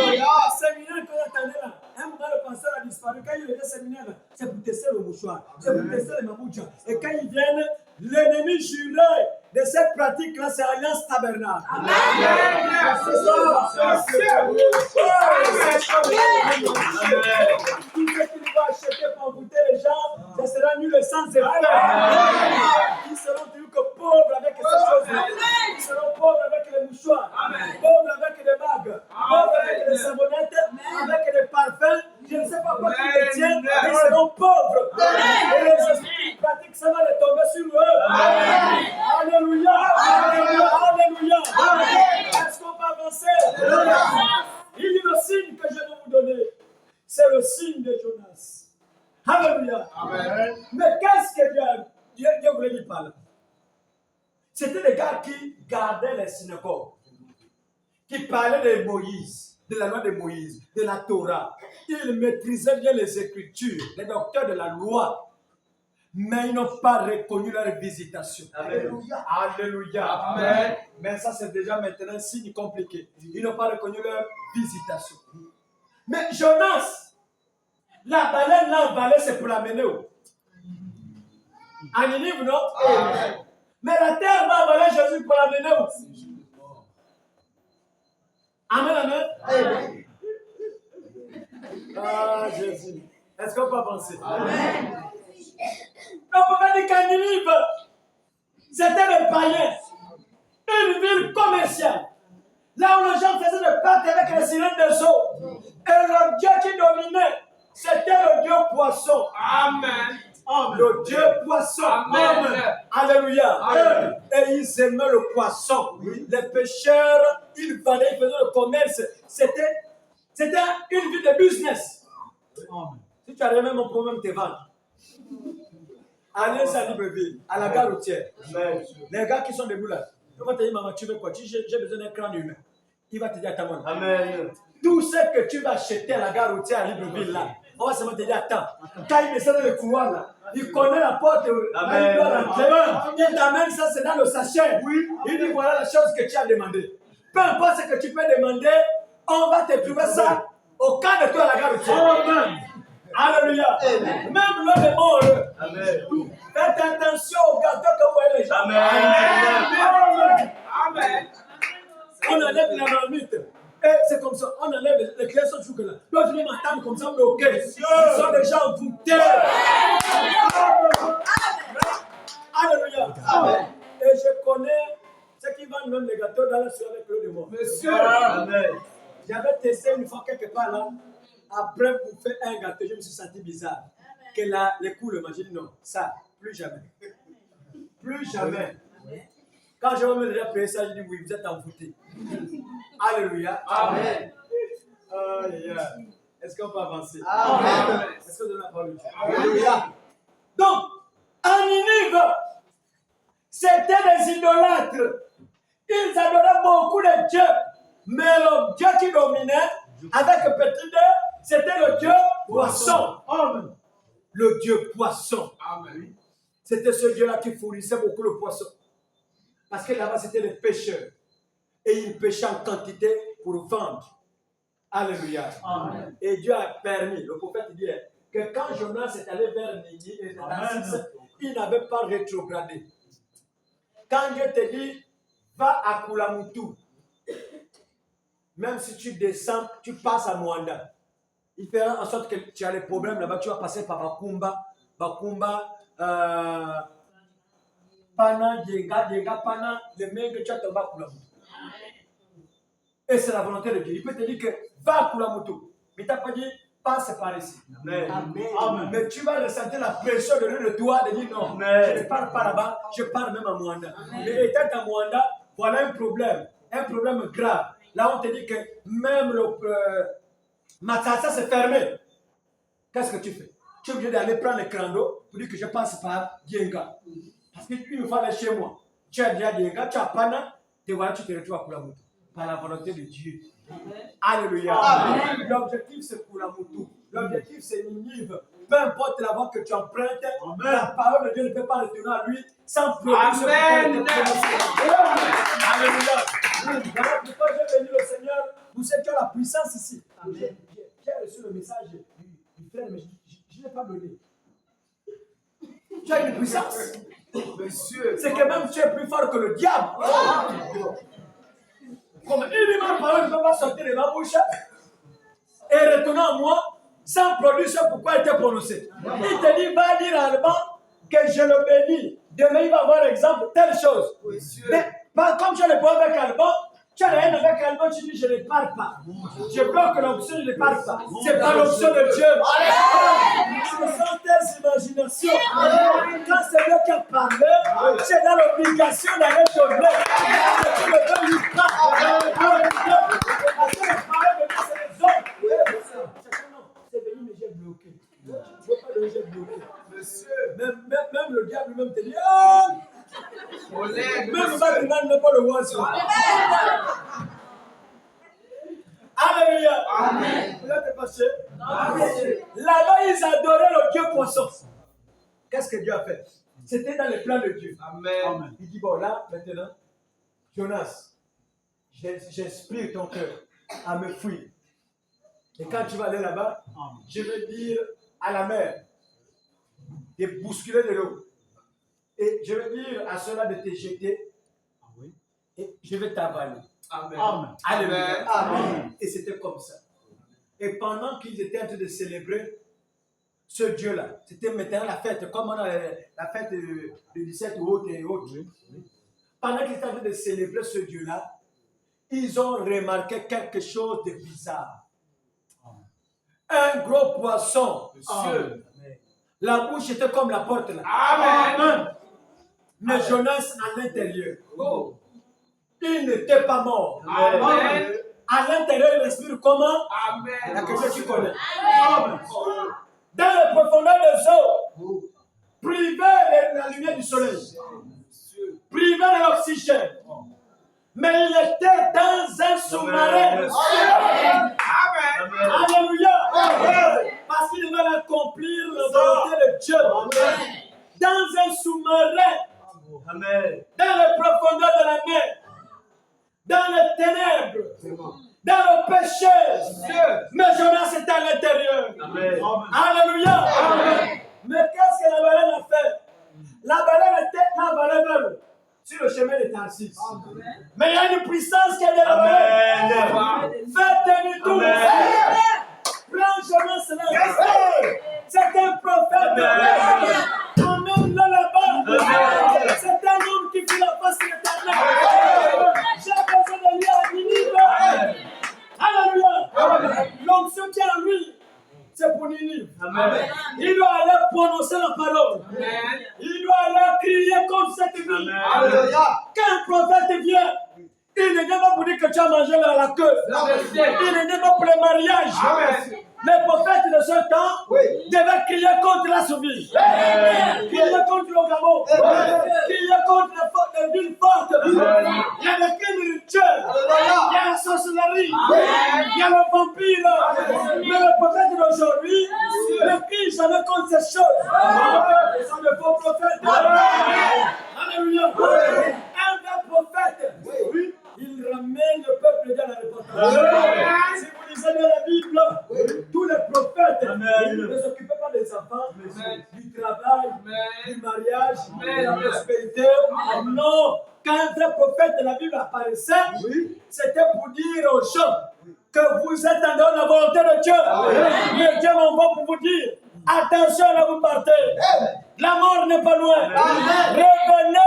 séminaire que vous attendez là, un moment, le pasteur a disparu. Quand il devient séminaire, c'est pour tester le mouchoir. C'est pour tester le Maboucha. Et quand ils viennent, l'ennemi juré de cette pratique-là, c'est Alliance Tabernacle. C'est ça. Tout ce qu'il va acheter pour envoûter les gens, ça sera nul et sans effet. Ils seront toujours que pauvres avec ces choses-là. Ils seront pauvres avec les mouchoirs, pauvres avec les bagues, pauvres avec les savonnettes, avec les parfums. Je ne sais pas quoi qui les tiennent, mais ils seront pauvres. Et les esprits qui pratiquent, ça va les tomber sur eux. Alléluia. Alléluia. Est-ce qu'on peut avancer? Il y a le signe que je vais vous donner. C'est le signe de Jonas. Alléluia. Mais qu'est-ce que Dieu voulait dire par là? C'était des gars qui gardaient les synagogues, qui parlaient de Moïse, de la loi de Moïse, de la Torah. Ils maîtrisaient bien les Écritures, les docteurs de la loi. Mais ils n'ont pas reconnu leur visitation. Alléluia. Alléluia. Amen. Mais ça, c'est déjà maintenant un signe compliqué. Ils n'ont pas reconnu leur visitation. Mais Jonas, la baleine l'a envalé, c'est pour l'amener où? À Ninive, non? Amen. Mais la terre va avaler Jésus pour l'amener où? Amen, amen. Amen. Ah, Jésus. Est-ce qu'on peut avancer? Amen. On peut dire qu'à Ninive, c'était les païens. Une ville commerciale. Là où les gens faisaient des pâtes avec les cylindres de eau. Et le Dieu qui dominait, c'était le Dieu poisson. Amen. Le Dieu poisson. Amen. Alléluia. Amen. Et ils aimaient le poisson. Oui. Les pêcheurs, ils vendaient, ils faisaient le commerce. C'était une vie de business. Amen. Si tu avais même un problème, te vendre. Allez à Libreville, à la gare routière. Amen. Les gars qui sont debout là, ils vont te dire, maman, tu veux quoi? J'ai besoin d'un crâne humain. Il va te dire, attends, amen. Tout ce que tu vas acheter à la gare routière à Libreville là, on va seulement te dire, attends. Quand il descend dans le couloir là, il connaît la porte. Amen. Il t'amène ça, c'est dans le sachet. Oui. Il dit, voilà la chose que tu as demandé. Peu importe ce que tu peux demander, on va te trouver ça au cas de toi à la gare routière. Amen. Alléluia. Même l'homme est mort. Amen. Faites attention aux gâteaux que vous voyez les gens. Amen. Amen. Amen. On enlève la marmite. Et c'est comme ça. On enlève les clients sont toujours là. D'autres viennent attendre comme ça bloqués. Ils sont déjà envoûtés. Alléluia. Amen. Et je connais ceux qui vendent même les gâteaux dans la soirée avec l'eau de mort. Monsieur. Amen. J'avais testé une fois quelque part là. Après, pour faire un gâteau, je me suis senti bizarre. Que là, les coups, le manger, non, ça, plus jamais. Plus jamais. Quand je vais me déjà payer ça, je dis oui, vous êtes envoûtés. Alléluia. Amen. Est-ce qu'on peut avancer? Amen. Est-ce que vous avez la parole? Alléluia. Donc, en Ninive, c'était des idolâtres. Ils adoraient beaucoup de dieux. Mais le Dieu qui dominait, avec un petit D, c'était le Dieu poisson. Amen. Le Dieu poisson. Amen. C'était ce Dieu-là qui fournissait beaucoup de poissons. Parce que là-bas, c'était les pêcheurs. Et ils pêchaient en quantité pour vendre. Alléluia. Amen. Et Dieu a permis, le prophète dit, que quand Jonas est allé vers Ninive, il n'avait pas rétrogradé. Quand Dieu te dit, va à Kulamutu, même si tu descends, tu passes à Mwanda, il fera en sorte que tu as les problèmes là-bas, tu vas passer par Bakumba, Pana, Dienga, Pana, les mains que tu as tombé à Kulamutu. Et c'est la volonté de Dieu. Il peut te dire que va à Kulamutu, mais il t'a pas dit passe par ici. Amen. Mais tu vas ressentir la pression de lui de toi de dire non, je ne pars pas là-bas, je pars même à Mwanda. Mais étant à Mwanda, voilà un problème grave. Là, on te dit que même le Matassa s'est fermé. Qu'est-ce que tu fais? Tu es obligé d'aller prendre le crando pour dire que je passe par Dienga. Parce qu'il me faut aller chez moi. Tu as déjà Dienga, tu as Pana, et voilà, tu te retrouves à Kulamutu. Par la volonté de Dieu. Alléluia. L'objectif, c'est Kulamutu. L'objectif, c'est Ninive. Peu importe la voie que tu empruntes, la parole de Dieu ne peut pas retourner à lui sans produire ce Amen. Alléluia. Voilà pourquoi j'ai béni le Seigneur. Vous savez, tu as la puissance ici. J'ai reçu le message du frère, mais je ne l'ai pas donné. Tu as une puissance. C'est que même tu es plus fort que le diable. Comme une même parole ne peut pas sortir de ma bouche et retourner à moi sans produire ce pourquoi il était prononcé. Il te dit, va dire à Alban que je le bénis. Demain, il va avoir exemple, telle chose. Mais comme tu as le pouvoir avec Alban, tu as rien avec Alban, tu dis, je ne parle pas. Je bloque l'option, je ne parle pas. C'est pas l'option de Dieu. Ce sont tes imaginations. Quand c'est Dieu qui a parlé, tu es dans l'obligation d'aller te donner. Tu ne veux lui pas. Parce que le parler de Dieu, c'est les hommes. C'est venu, mais j'ai bloqué. Tu ne veux pas le j'ai bloqué. Même le diable lui-même te dit, même Batman n'est pas le roi. Alléluia. Amen. Vous êtes passé? Là-bas, ils adoraient le Dieu poisson. Qu'est-ce que Dieu a fait? C'était dans les plans de Dieu. Amen. Il dit, bon, là, maintenant, Jonas, j'inspire ton cœur à me fuir. Et quand tu vas aller là-bas, je vais dire à la mer de bousculer de l'eau. Et je vais dire à cela de te jeter. Et je vais t'avaler. Amen. Alléluia. Amen. Et c'était comme ça. Et pendant qu'ils étaient en train de célébrer ce Dieu-là, c'était maintenant la fête, comme on a la fête de 17 août et autres. Pendant qu'ils étaient en train de célébrer ce Dieu-là, ils ont remarqué quelque chose de bizarre. Un gros poisson. Monsieur. La bouche était comme la porte là. Amen. Mais Jonas à l'intérieur. Il n'était pas mort. Amen. À l'intérieur, il respire comment? Amen. La question que tu connais. Amen. Dans les profondeurs des eaux, privé de la lumière du soleil, privé de l'oxygène, mais il était dans un sous-marin. Amen. Alléluia. Parce qu'il devait accomplir la volonté de Dieu. Amen. Dans un sous-marin. Amen. Dans les profondeurs de la mer. Dans les ténèbres, dans le péché. Mais Jonas était à l'intérieur. Alléluia. Amen. Mais qu'est-ce que la baleine a fait? La baleine était la baleine sur le chemin de Tarsis. Mais il y a une puissance qui est de la baleine. Faites demi-tour. Prends Jonas là. C'est un prophète. Emmène-le là-bas. C'est un homme qui fait la face de l'éternel. J'ai besoin de lui à Ninive. Alléluia. L'onction qui est en lui, c'est pour Ninive. Il doit aller prononcer la parole. Il doit aller crier contre cette vie. Quand un prophète vient, il ne vient pas pour dire que tu as mangé la queue. Il ne vient pas pour le mariage. Les prophètes de ce temps devaient crier contre la survie, crier contre le gabon, crier contre les villes fortes. Il y a les crimes rituels, il y a la sorcellerie, il y a le vampire. Mais les prophètes d'aujourd'hui ne crient jamais contre ces choses. Ils sont de faux prophètes. Alléluia. Un vrai prophète, il ramène le peuple dans la repentance. Si vous lisez dans la Bible, tous les prophètes ne s'occupaient pas du travail, du mariage, de la prospérité. Non, quand un vrai prophète de la Bible apparaissait, c'était pour dire aux gens que vous êtes en dehors de la volonté de Dieu. Mais Dieu m'envoie pour vous dire, attention là vous partez. La mort n'est pas loin. Revenez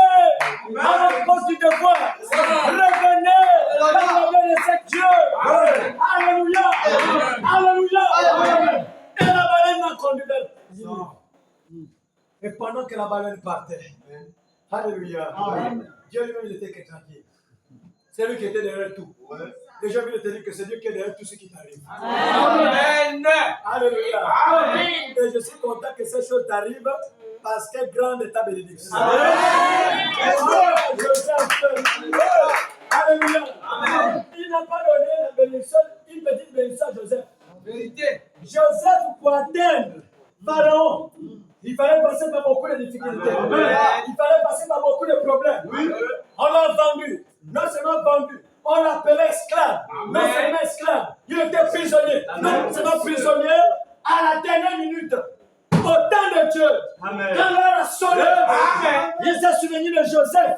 à votre poste du devoir. Revenez dans la vie de cet Dieu. Alléluia. Alléluia. Et la baleine m'a conduit vers. Et pendant que la baleine partait, alléluia, Dieu lui-même il était que tranquille. C'est lui qui était derrière tout. Et j'ai envie de te dire que c'est Dieu qui est derrière tout ce qui t'arrive. Amen. Alléluia. Amen. Et je suis content que ces choses t'arrivent parce que grande est ta bénédiction. Alléluia. Il n'a pas donné la bénédiction, une petite bénédiction à Joseph. Vérité. Joseph, pour atteindre Pharaon, il fallait passer par beaucoup de difficultés. Il fallait passer par beaucoup de problèmes. On l'a vendu. Non seulement vendu, on l'appelait esclave. Non seulement esclave, il était prisonnier. Non seulement prisonnier, à la dernière minute, au temps de Dieu, quand l'heure a sonné, il s'est souvenu de Joseph.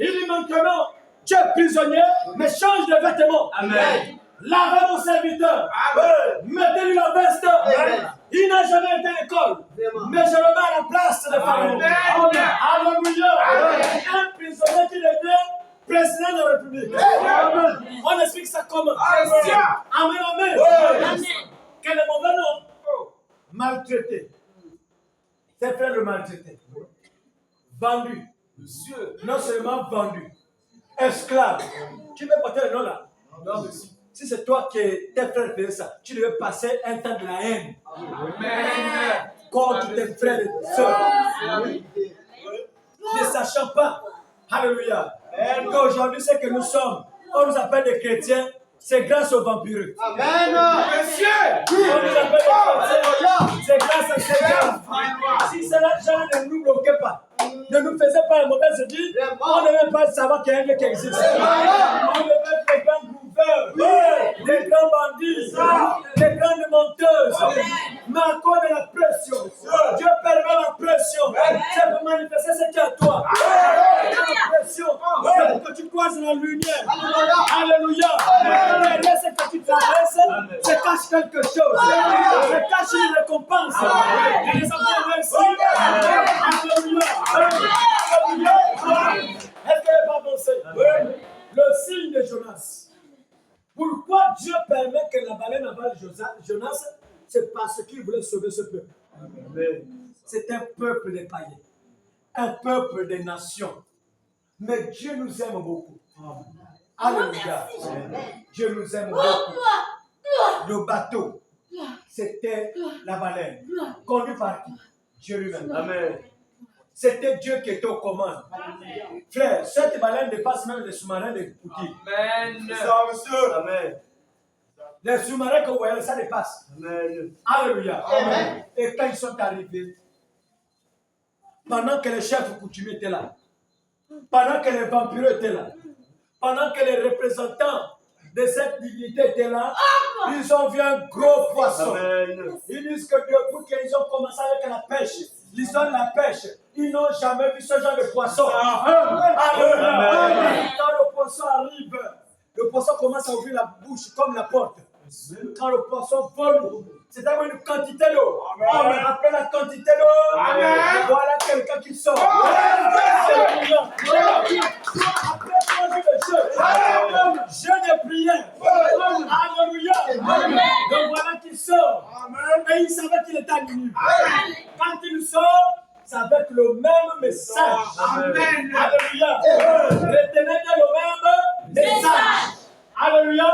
Il dit maintenant, tu es prisonnier, mais change de vêtements. Lavez mon serviteur. Mettez-lui la veste. Il n'a jamais été à l'école. Mais je le mets à la place de Pharaon. Alléluia. Un prisonnier qui devient président de la République. On explique ça comme Amen, amen. Quel est mauvais nom? Maltraité. Ses frères le maltraitaient. Vendu. Non seulement vendu. Esclave. Tu veux porter le nom là? Non, monsieur. Si c'est toi qui tes frères faisaient ça, tu devais passer un temps de la haine. Contre tes frères et sœurs. Ne sachant pas, alléluia, qu'aujourd'hui c'est que nous sommes, on nous appelle des chrétiens, c'est grâce aux vampireux. Amen. Monsieur, on nous appelle des chrétiens, c'est grâce à ces gens. Si cela gens ne nous bloquait pas, ne nous faisait pas un mauvais vie, on ne devait pas savoir qu'il y a un Dieu qui existe. On devait être des grands gouverneurs, des grands bandits, des grandes menteuses. Mais à cause de la pression, Dieu permet la pression. C'est pour manifester ce qui est à toi. La pression, c'est pour que tu croises la lumière. Alléluia. Derrière ce que tu traverses, se cache quelque chose. Se cache une récompense. Et les enfants, merci. Alléluia. Est-ce qu'elle va avancer? Le signe de Jonas. Pourquoi Dieu permet que la baleine avale Jonas? C'est parce qu'il voulait sauver ce peuple. C'est un peuple des païens. Un peuple des nations. Mais Dieu nous aime beaucoup. Alléluia. Dieu nous aime beaucoup. Le bateau, c'était la baleine. Conduit par qui? Dieu lui-même. Amen. C'était Dieu qui était aux commandes. Frère, cette baleine dépasse même les sous-marins des Poutis. Amen. C'est ça, monsieur. Amen. Les sous-marins que vous voyez, ça dépasse. Amen. Alléluia. Amen. Et quand ils sont arrivés, pendant que les chefs coutumiers étaient là, pendant que les vampires étaient là, pendant que les représentants de cette divinité étaient là, ils ont vu un gros poisson. Amen. Ils disent que depuis qu'ils ont commencé avec la pêche, l'histoire de la pêche, ils n'ont jamais vu ce genre de poisson. Amen. Quand le poisson arrive, le poisson commence à ouvrir la bouche comme la porte. Quand le poisson vole, c'est d'abord une quantité d'eau. Après la quantité d'eau, voilà quelqu'un qui sort. Après 3 jours de jeûne et prière. Alléluia. Donc voilà qu'il sort. Et il savait qu'il était à Ninive. Quand il sort, c'est avec le même message. Amen. Alléluia. Retenez bien le même message. Alléluia.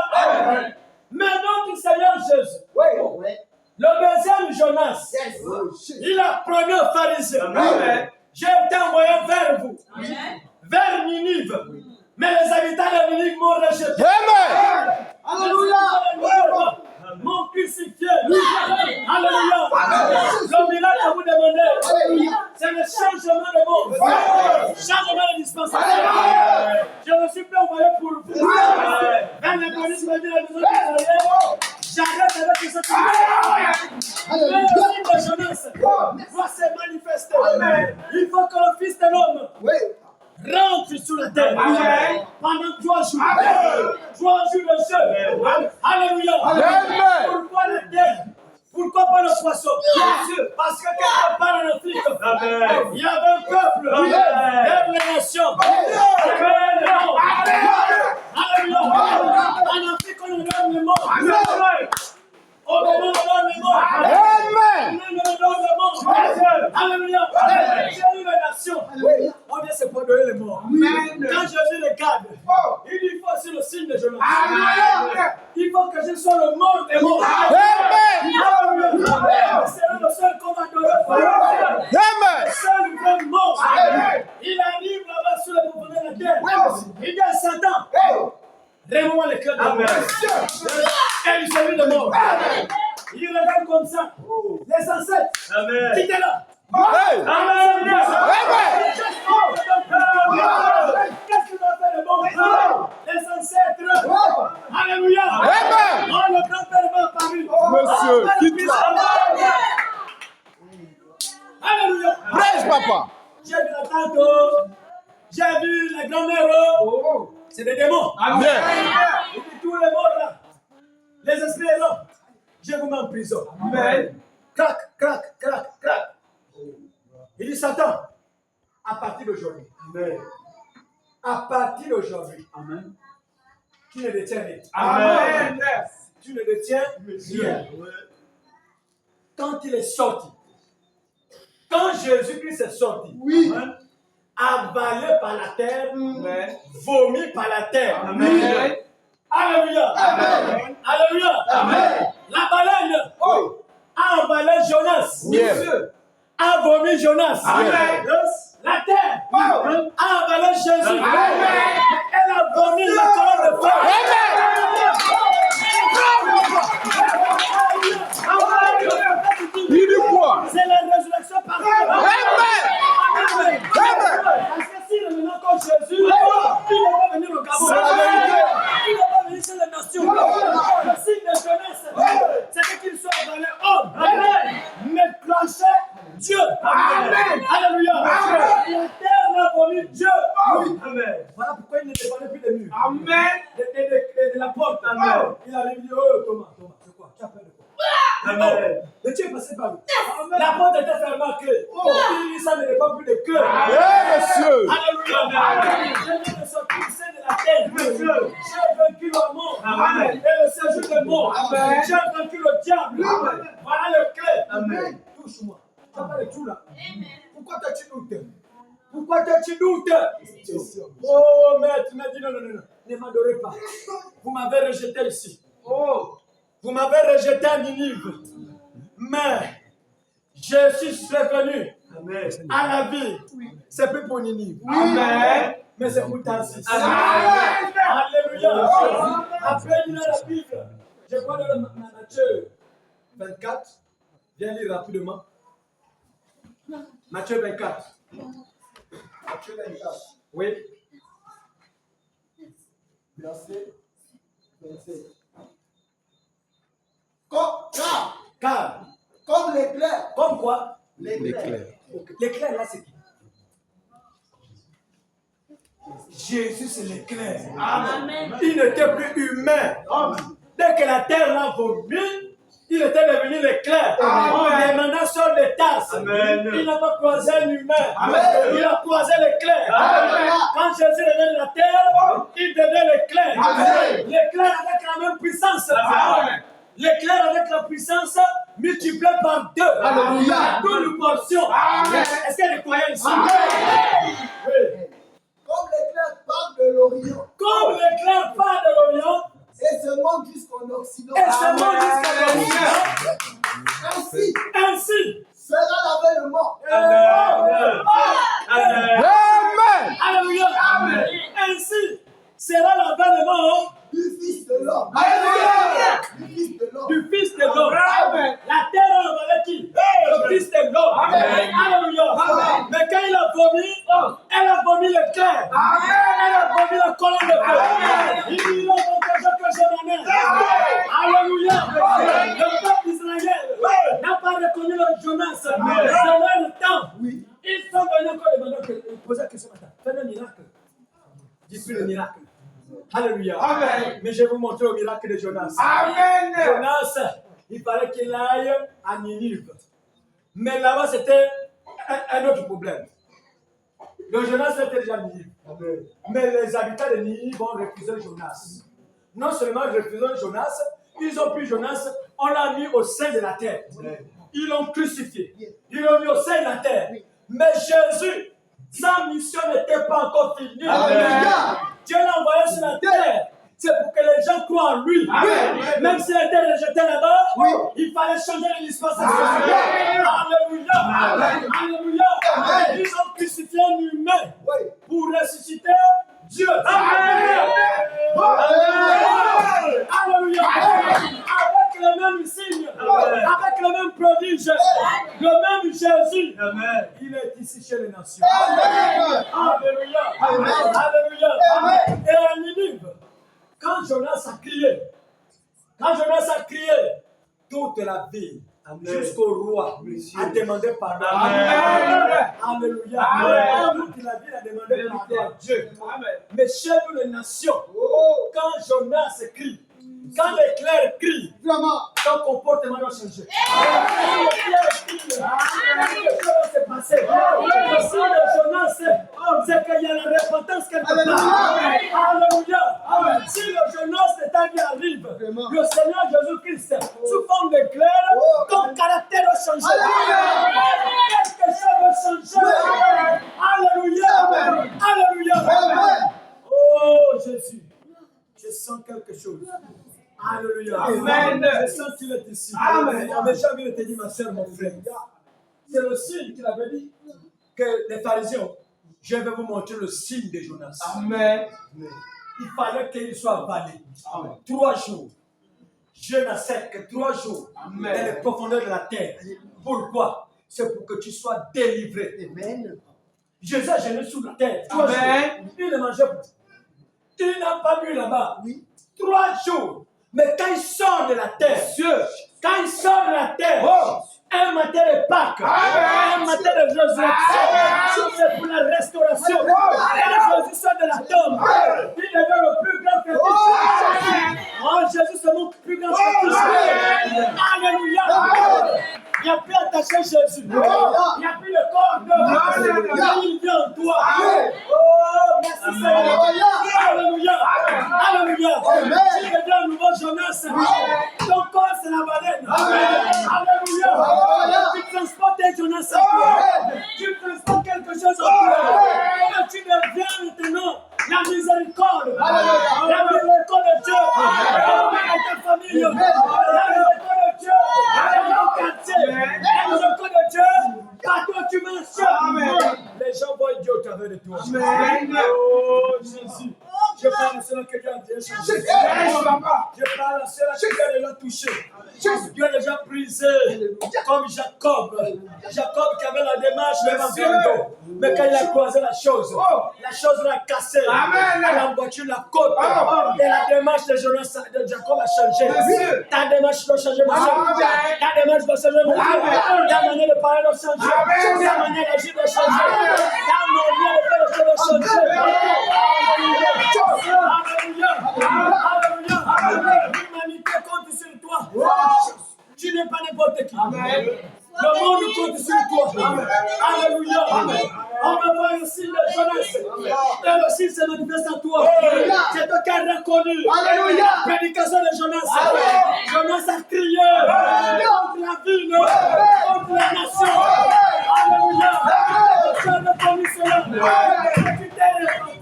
Mais notre Seigneur Jésus, le deuxième Jonas, il a promis aux pharisiens, j'ai été envoyé vers vous, vers Ninive, mais les habitants de Ninive m'ont rejeté. Alléluia. M'ont crucifié. Alléluia. Le miracle que vous demandez, c'est le changement de monde. Changement de dispensation. Je ne suis plus envoyé pour vous. Quand les polices me disent la maison d'Israël, j'arrête avec ce que mais le signe de Jonas, doit se manifester. Il faut que le Fils de l'homme rentre sur la terre pendant 3 jours. 3 jours de jeûne. Alléluia. Pourquoi la terre? Pourquoi pas le poisson? Parce que quelque part en Afrique, il y avait un peuple, il y avait les nations. Alléluia. En Afrique, on donne le monde. On donne le monde. Amen. On donne le monde. Alléluia. J'ai eu les nations. On vient se pardonner les morts. Quand Jésus les garde, il dit il faut aussi le signe de Jonas. Il faut que je sois le mort des morts. C'est le seul qu'on va donner. Le seul vrai mort. Il arrive là-bas sur le profondeur de la terre. Il dit à Satan, remets-moi les clés de la mort. Et il s'est mis de mort. Il regarde comme ça. Les ancêtres qui étaient là. Amen. Qu'est-ce que tu as fait de bon? Les ancêtres. Alléluia. Amen. Oh, le grand-père m'a apparu. Monsieur, quitte-moi. Alléluia. Prêche, papa. J'ai vu la tante. J'ai vu la grand-mère. C'est des démons. Amen. Et puis tous les morts là. Les esprits là. Je vous mets en prison. Amen. Crac, crac, crac, crac. Il dit Satan, à partir d'aujourd'hui, à partir d'aujourd'hui, tu ne détiens rien. Amen. Tu ne détiens rien. Quand il est sorti, quand Jésus-Christ est sorti, avalé par la terre, vomi par la terre. Amen. Alléluia. Amen. Alléluia. Amen. La baleine a avalé Jonas. A vomi Jonas. Amen. La terre a avalé Jésus. Elle a vomi la colonne de feu. Il dit quoi? C'est la résurrection par Dieu. Amen. Parce que si le nom comme Jésus, il ne va pas venir au Gabon. Il ne va pas venir sur les nations. Le signe de jeunesse, c'est qu'il soit avalé homme. Mais clocher Dieu. Alléluia. La terre n'a vomi Dieu. Voilà pourquoi il ne dépendait plus des murs. De la porte. Il avait dit, oh Thomas, c'est quoi? Tu as peur de quoi? Le Dieu est passé par où? La porte était fermée à clé. Il dit, ça ne dépend plus de cœur. Monsieur. Alléluia. Je viens de sortir de la terre. J'ai vaincu le monde. Et le séjour de mort. J'ai vaincu le diable. Voilà le clé. Touche-moi. Tu n'as pas de tout là. Pourquoi tu doutes? Pourquoi tu doutes? Oh, maître, il m'a dit non. Ne m'adorez pas. Vous m'avez rejeté ici. Vous m'avez rejeté à Ninive. Mais je suis revenu à la vie. C'est plus pour Ninive. Mais c'est pour Tarsis. Alléluia. Après, il y a la Bible. Je crois dans Matthieu 24. Viens lire rapidement. Matthieu 24. Matthieu 24. Oui. Verset 27. Car. Comme l'éclair. Comme quoi? L'éclair. L'éclair là, c'est qui? Jésus, c'est l'éclair. Il n'était plus humain. Dès que la terre l'a vomi, il était devenu l'éclair. En demandant sur les tasses. Il n'a pas croisé un humain. Il a croisé l'éclair. Quand Jésus revient de la terre, il devient l'éclair. L'éclair avec la même puissance. L'éclair avec la puissance multipliée par 2. Alléluia. Double portion. Est-ce qu'il y a des croyants ici? Oui. Comme l'éclair part de l'Orient. Comme l'éclair part de l'Orient. Et se monte jusqu'en Occident. Et se monte jusqu'à l'Occident. Ainsi sera l'avènement. Amen. Alléluia. Ainsi sera l'avènement Du Fils de l'homme. Du Fils de l'homme. du Fils de l'homme. La terre a avalé qui? Le Fils de l'homme. Alléluia. Mais quand il a vomi, elle a vomi l'éclair. Elle a vomi la colonne de feu. Il dit là, mon Dieu, que je m'en ai. Alléluia. Le peuple d'Israël n'a pas reconnu le Jonas. multiplie les miracles. Alléluia. Amen. Mais je vais vous montrer le miracle de Jonas. Amen. Jonas, il fallait qu'il aille à Ninive. Mais là-bas, c'était un autre problème. Le Jonas était déjà Ninive. Mais les habitants de Ninive ont refusé Jonas. Non seulement ils refusé Jonas, ils ont pris Jonas, on l'a mis au sein de la terre. Ils l'ont crucifié. Ils l'ont mis au sein de la terre. Mais Jésus, sa mission n'était pas encore finie. Dieu l'a envoyé sur la terre. C'est pour que les gens croient en lui. Même s'il était rejeté là-bas, il fallait changer les dispensation. Alléluia. Alléluia. Ils ont crucifié un humain pour ressusciter Dieu. Alléluia. Avec le même signe, avec le même prodige, le même Jésus, il est ici chez les nations. Alléluia. Alléluia. Et à Ninive, quand Jonas a crié, toute la ville, jusqu'au roi, a demandé pardon. Alléluia. Toute la ville a demandé pardon à Dieu. Mais chez nous, les nations, quand Jonas crie, quand l'éclair crie, ton comportement doit changer. Quand l'éclair crie, quelque chose va se passer. Si le Jonas, c'est qu'il y a la repentance quelque part. Alléluia. Si le Jonas de ta vie arrive, le Seigneur Jésus-Christ, sous forme d'éclair, ton caractère doit changer. Quelque chose doit changer. Alléluia. Alléluia. Oh Jésus, je sens quelque chose. Alléluia. Amen. Je sens qu'il est ici. Amen. Mais j'ai envie de te dire, ma soeur, mon frère, c'est le signe qu'il avait dit que les pharisiens, je vais vous montrer le signe de Jonas. Amen. Il fallait qu'il soit avalé. 3 jours. Je n'ai sais que 3 jours dans les profondeurs de la terre. Pourquoi? C'est pour que tu sois délivré. Amen. Jésus a gêné sous la terre. 3 jours. Il ne mangeait pas. Il n'a pas bu là-bas. 3 jours. Mais quand il sort de la terre, un matin de Pâques, un matin de résurrection, c'est pour la restauration. Quand Jésus sort de la tombe, il devient le plus grand fétiche. Oh, Jésus se montre plus grand fétiche. Alléluia. Il n'y a plus attaché Jésus. Il n'y a plus le corps de il vient en toi. Oh, merci Seigneur. Alléluia. Alléluia. Tu deviens un nouveau Jonas. Ton corps, c'est la baleine. Alléluia. Tu transportes un Jonas en toi. Tu transportes quelque chose en toi. Et tu deviens maintenant la miséricorde. La miséricorde de Dieu. Dans ta famille. La miséricorde de Dieu. Dans ton quartier. La miséricorde de Dieu. Partout où tu marches. Les gens voient Dieu au travers de toi. Oh Jésus. Je parle à ceux que Dieu a déjà changé. Je parle à ceux que Dieu a déjà touché. Dieu a déjà brisé. Comme Jacob. Jacob qui avait la démarche devant Dieu. Mais quand il a croisé la chose l'a cassé. Elle a emboîté la côte. Et la démarche de Jacob a changé. Ta démarche doit changer, ma soeur. Ta démarche doit changer, mon frère. Ta manière de parler doit changer. Ta manière d'agir doit changer. Ta manière de faire les choses doit changer. Alléluia. L'humanité compte sur toi. Tu n'es pas n'importe qui. Le monde compte sur toi. Alléluia. On va voir le signe de Jonas. Et le signe se manifeste en toi. C'est toi qui as reconnu. Alléluia. Prédication de Jonas. Jonas a crié contre la ville, contre la nation. Alléluia. Tu as reconnu cela. Tu t'es répandu.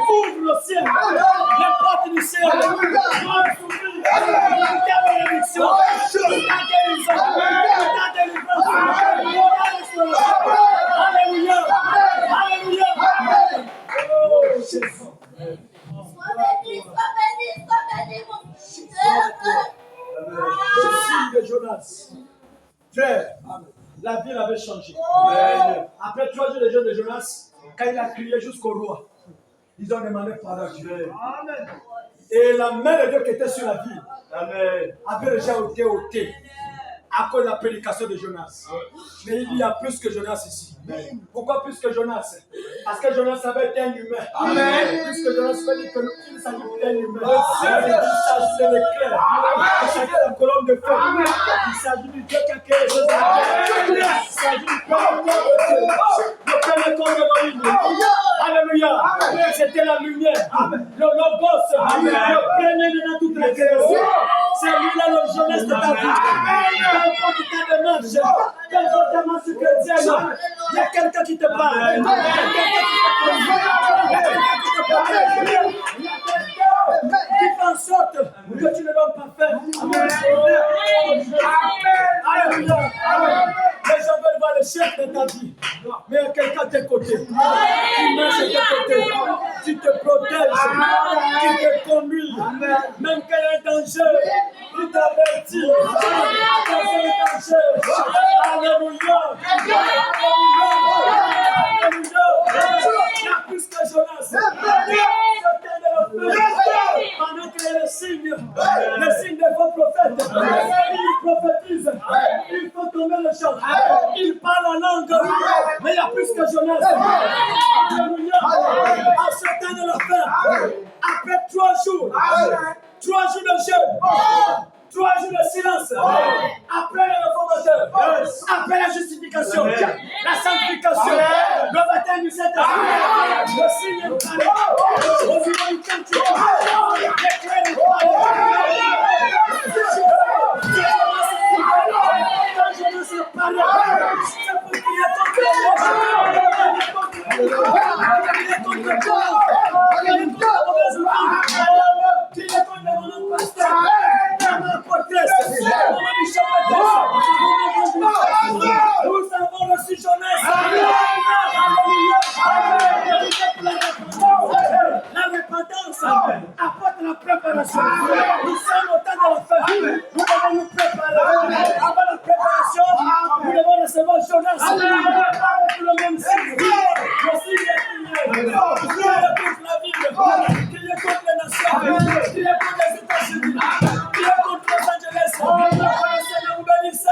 Ouvre le ciel, les portes du ciel, doivent s'ouvrir, ta bénédiction, ta guérison, ta délivrance, ta restauration. Alléluia, alléluia. Oh Jésus. Sois béni, mon Le signe de Jonas. Frère, la ville avait changé. Après 3 jours de jeûne de Jonas, quand il a crié jusqu'au roi, ils ont demandé pardon à Dieu. Et la main de Dieu qui était sur la ville avait déjà été ôtée. à cause de la prédication de Jonas. Mais il y a plus que Jonas ici. Pourquoi plus que Jonas? Parce que Jonas avait été un humain. Amen. Plus que Jonas veut dire qu'il s'agit d'un humain. Il s'agit de l'éclair. Il s'agit de la colonne de feu. Il s'agit du Dieu qui a créé les choses. Il s'agit du Père de Dieu. Le Père de Dieu. Alléluia. C'était la lumière. Le logos. Le premier de toute la création. C'est lui-là le jeunesse de ta vie. Peu importe ta démarche, peu importe ta marche chrétienne, il y a quelqu'un qui te parle. Il y a quelqu'un qui te parle. Il y a quelqu'un qui fait en sorte que tu ne dois pas faire. Alléluia. Les gens veulent voir le chef de ta vie. Mais il y a quelqu'un à tes côtés. Qui marche à tes côtés. Qui te protège. Qui te conduit. Même quand il y a un danger, il t'avertit. Quand il y a un danger. Alléluia. Il y a plus que Jonas. Pendant qu'il y a le signe des faux prophètes, ils prophétisent, ils font tomber le champ, ils parlent en langue, mais il y a plus que Jonas. Alléluia. En ce temps de la fin, après 3 jours de jeûne, 3 jours de silence, après le réformateur, après la justification, la sanctification, le baptême du Saint-Esprit, le signe de palais, au niveau du cantique, l'éclair du palais. Quand je ne sais pas, c'est pour qu'il y ait contre nous avons reçu Jonas. La repentance apporte la préparation. Nous sommes au temps de la fin. Nous devons nous préparer. Avant la préparation, nous devons recevoir Jonas. Avec le même signe. Le signe est prié. Qui est contre la ville. Qui est contre les nations. Qui est contre les États-Unis. Qui est contre Los Angeles. Le Seigneur vous bénisse.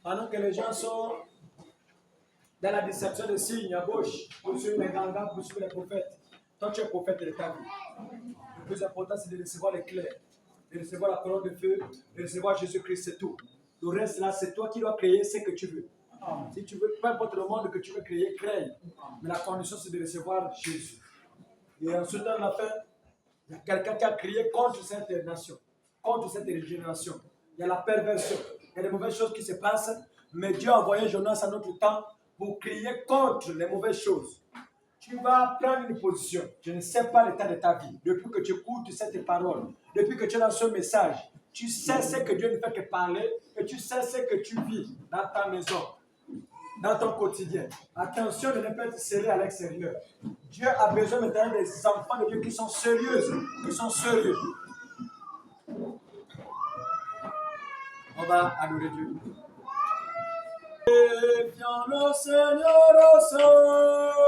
Pendant que les gens sont dans la déception de signes à gauche, pour suivre les grands, pour suivre les prophètes, toi tu es prophète de ta vie. Le plus important c'est de recevoir l'éclair, de recevoir la colonne de feu, de recevoir Jésus-Christ, c'est tout. Le reste là, c'est toi qui dois créer ce que tu veux. Si tu veux, peu importe le monde que tu veux créer, crée. Mais la condition c'est de recevoir Jésus. Et ensuite, à la fin, il y a quelqu'un qui a crié contre cette nation, contre cette régénération. Il y a la perversion. Il y a des mauvaises choses qui se passent, mais Dieu a envoyé Jonas à notre temps pour crier contre les mauvaises choses. Tu vas prendre une position. Je ne sais pas l'état de ta vie. Depuis que tu écoutes cette parole, depuis que tu es dans ce message, tu sais ce que Dieu ne fait que parler et tu sais ce que tu vis dans ta maison, dans ton quotidien. Attention de ne pas être sérieux à l'extérieur. Dieu a besoin maintenant des enfants de Dieu qui sont sérieux, qui sont sérieux. On va adorer Dieu. Viens le Seigneur ensemble.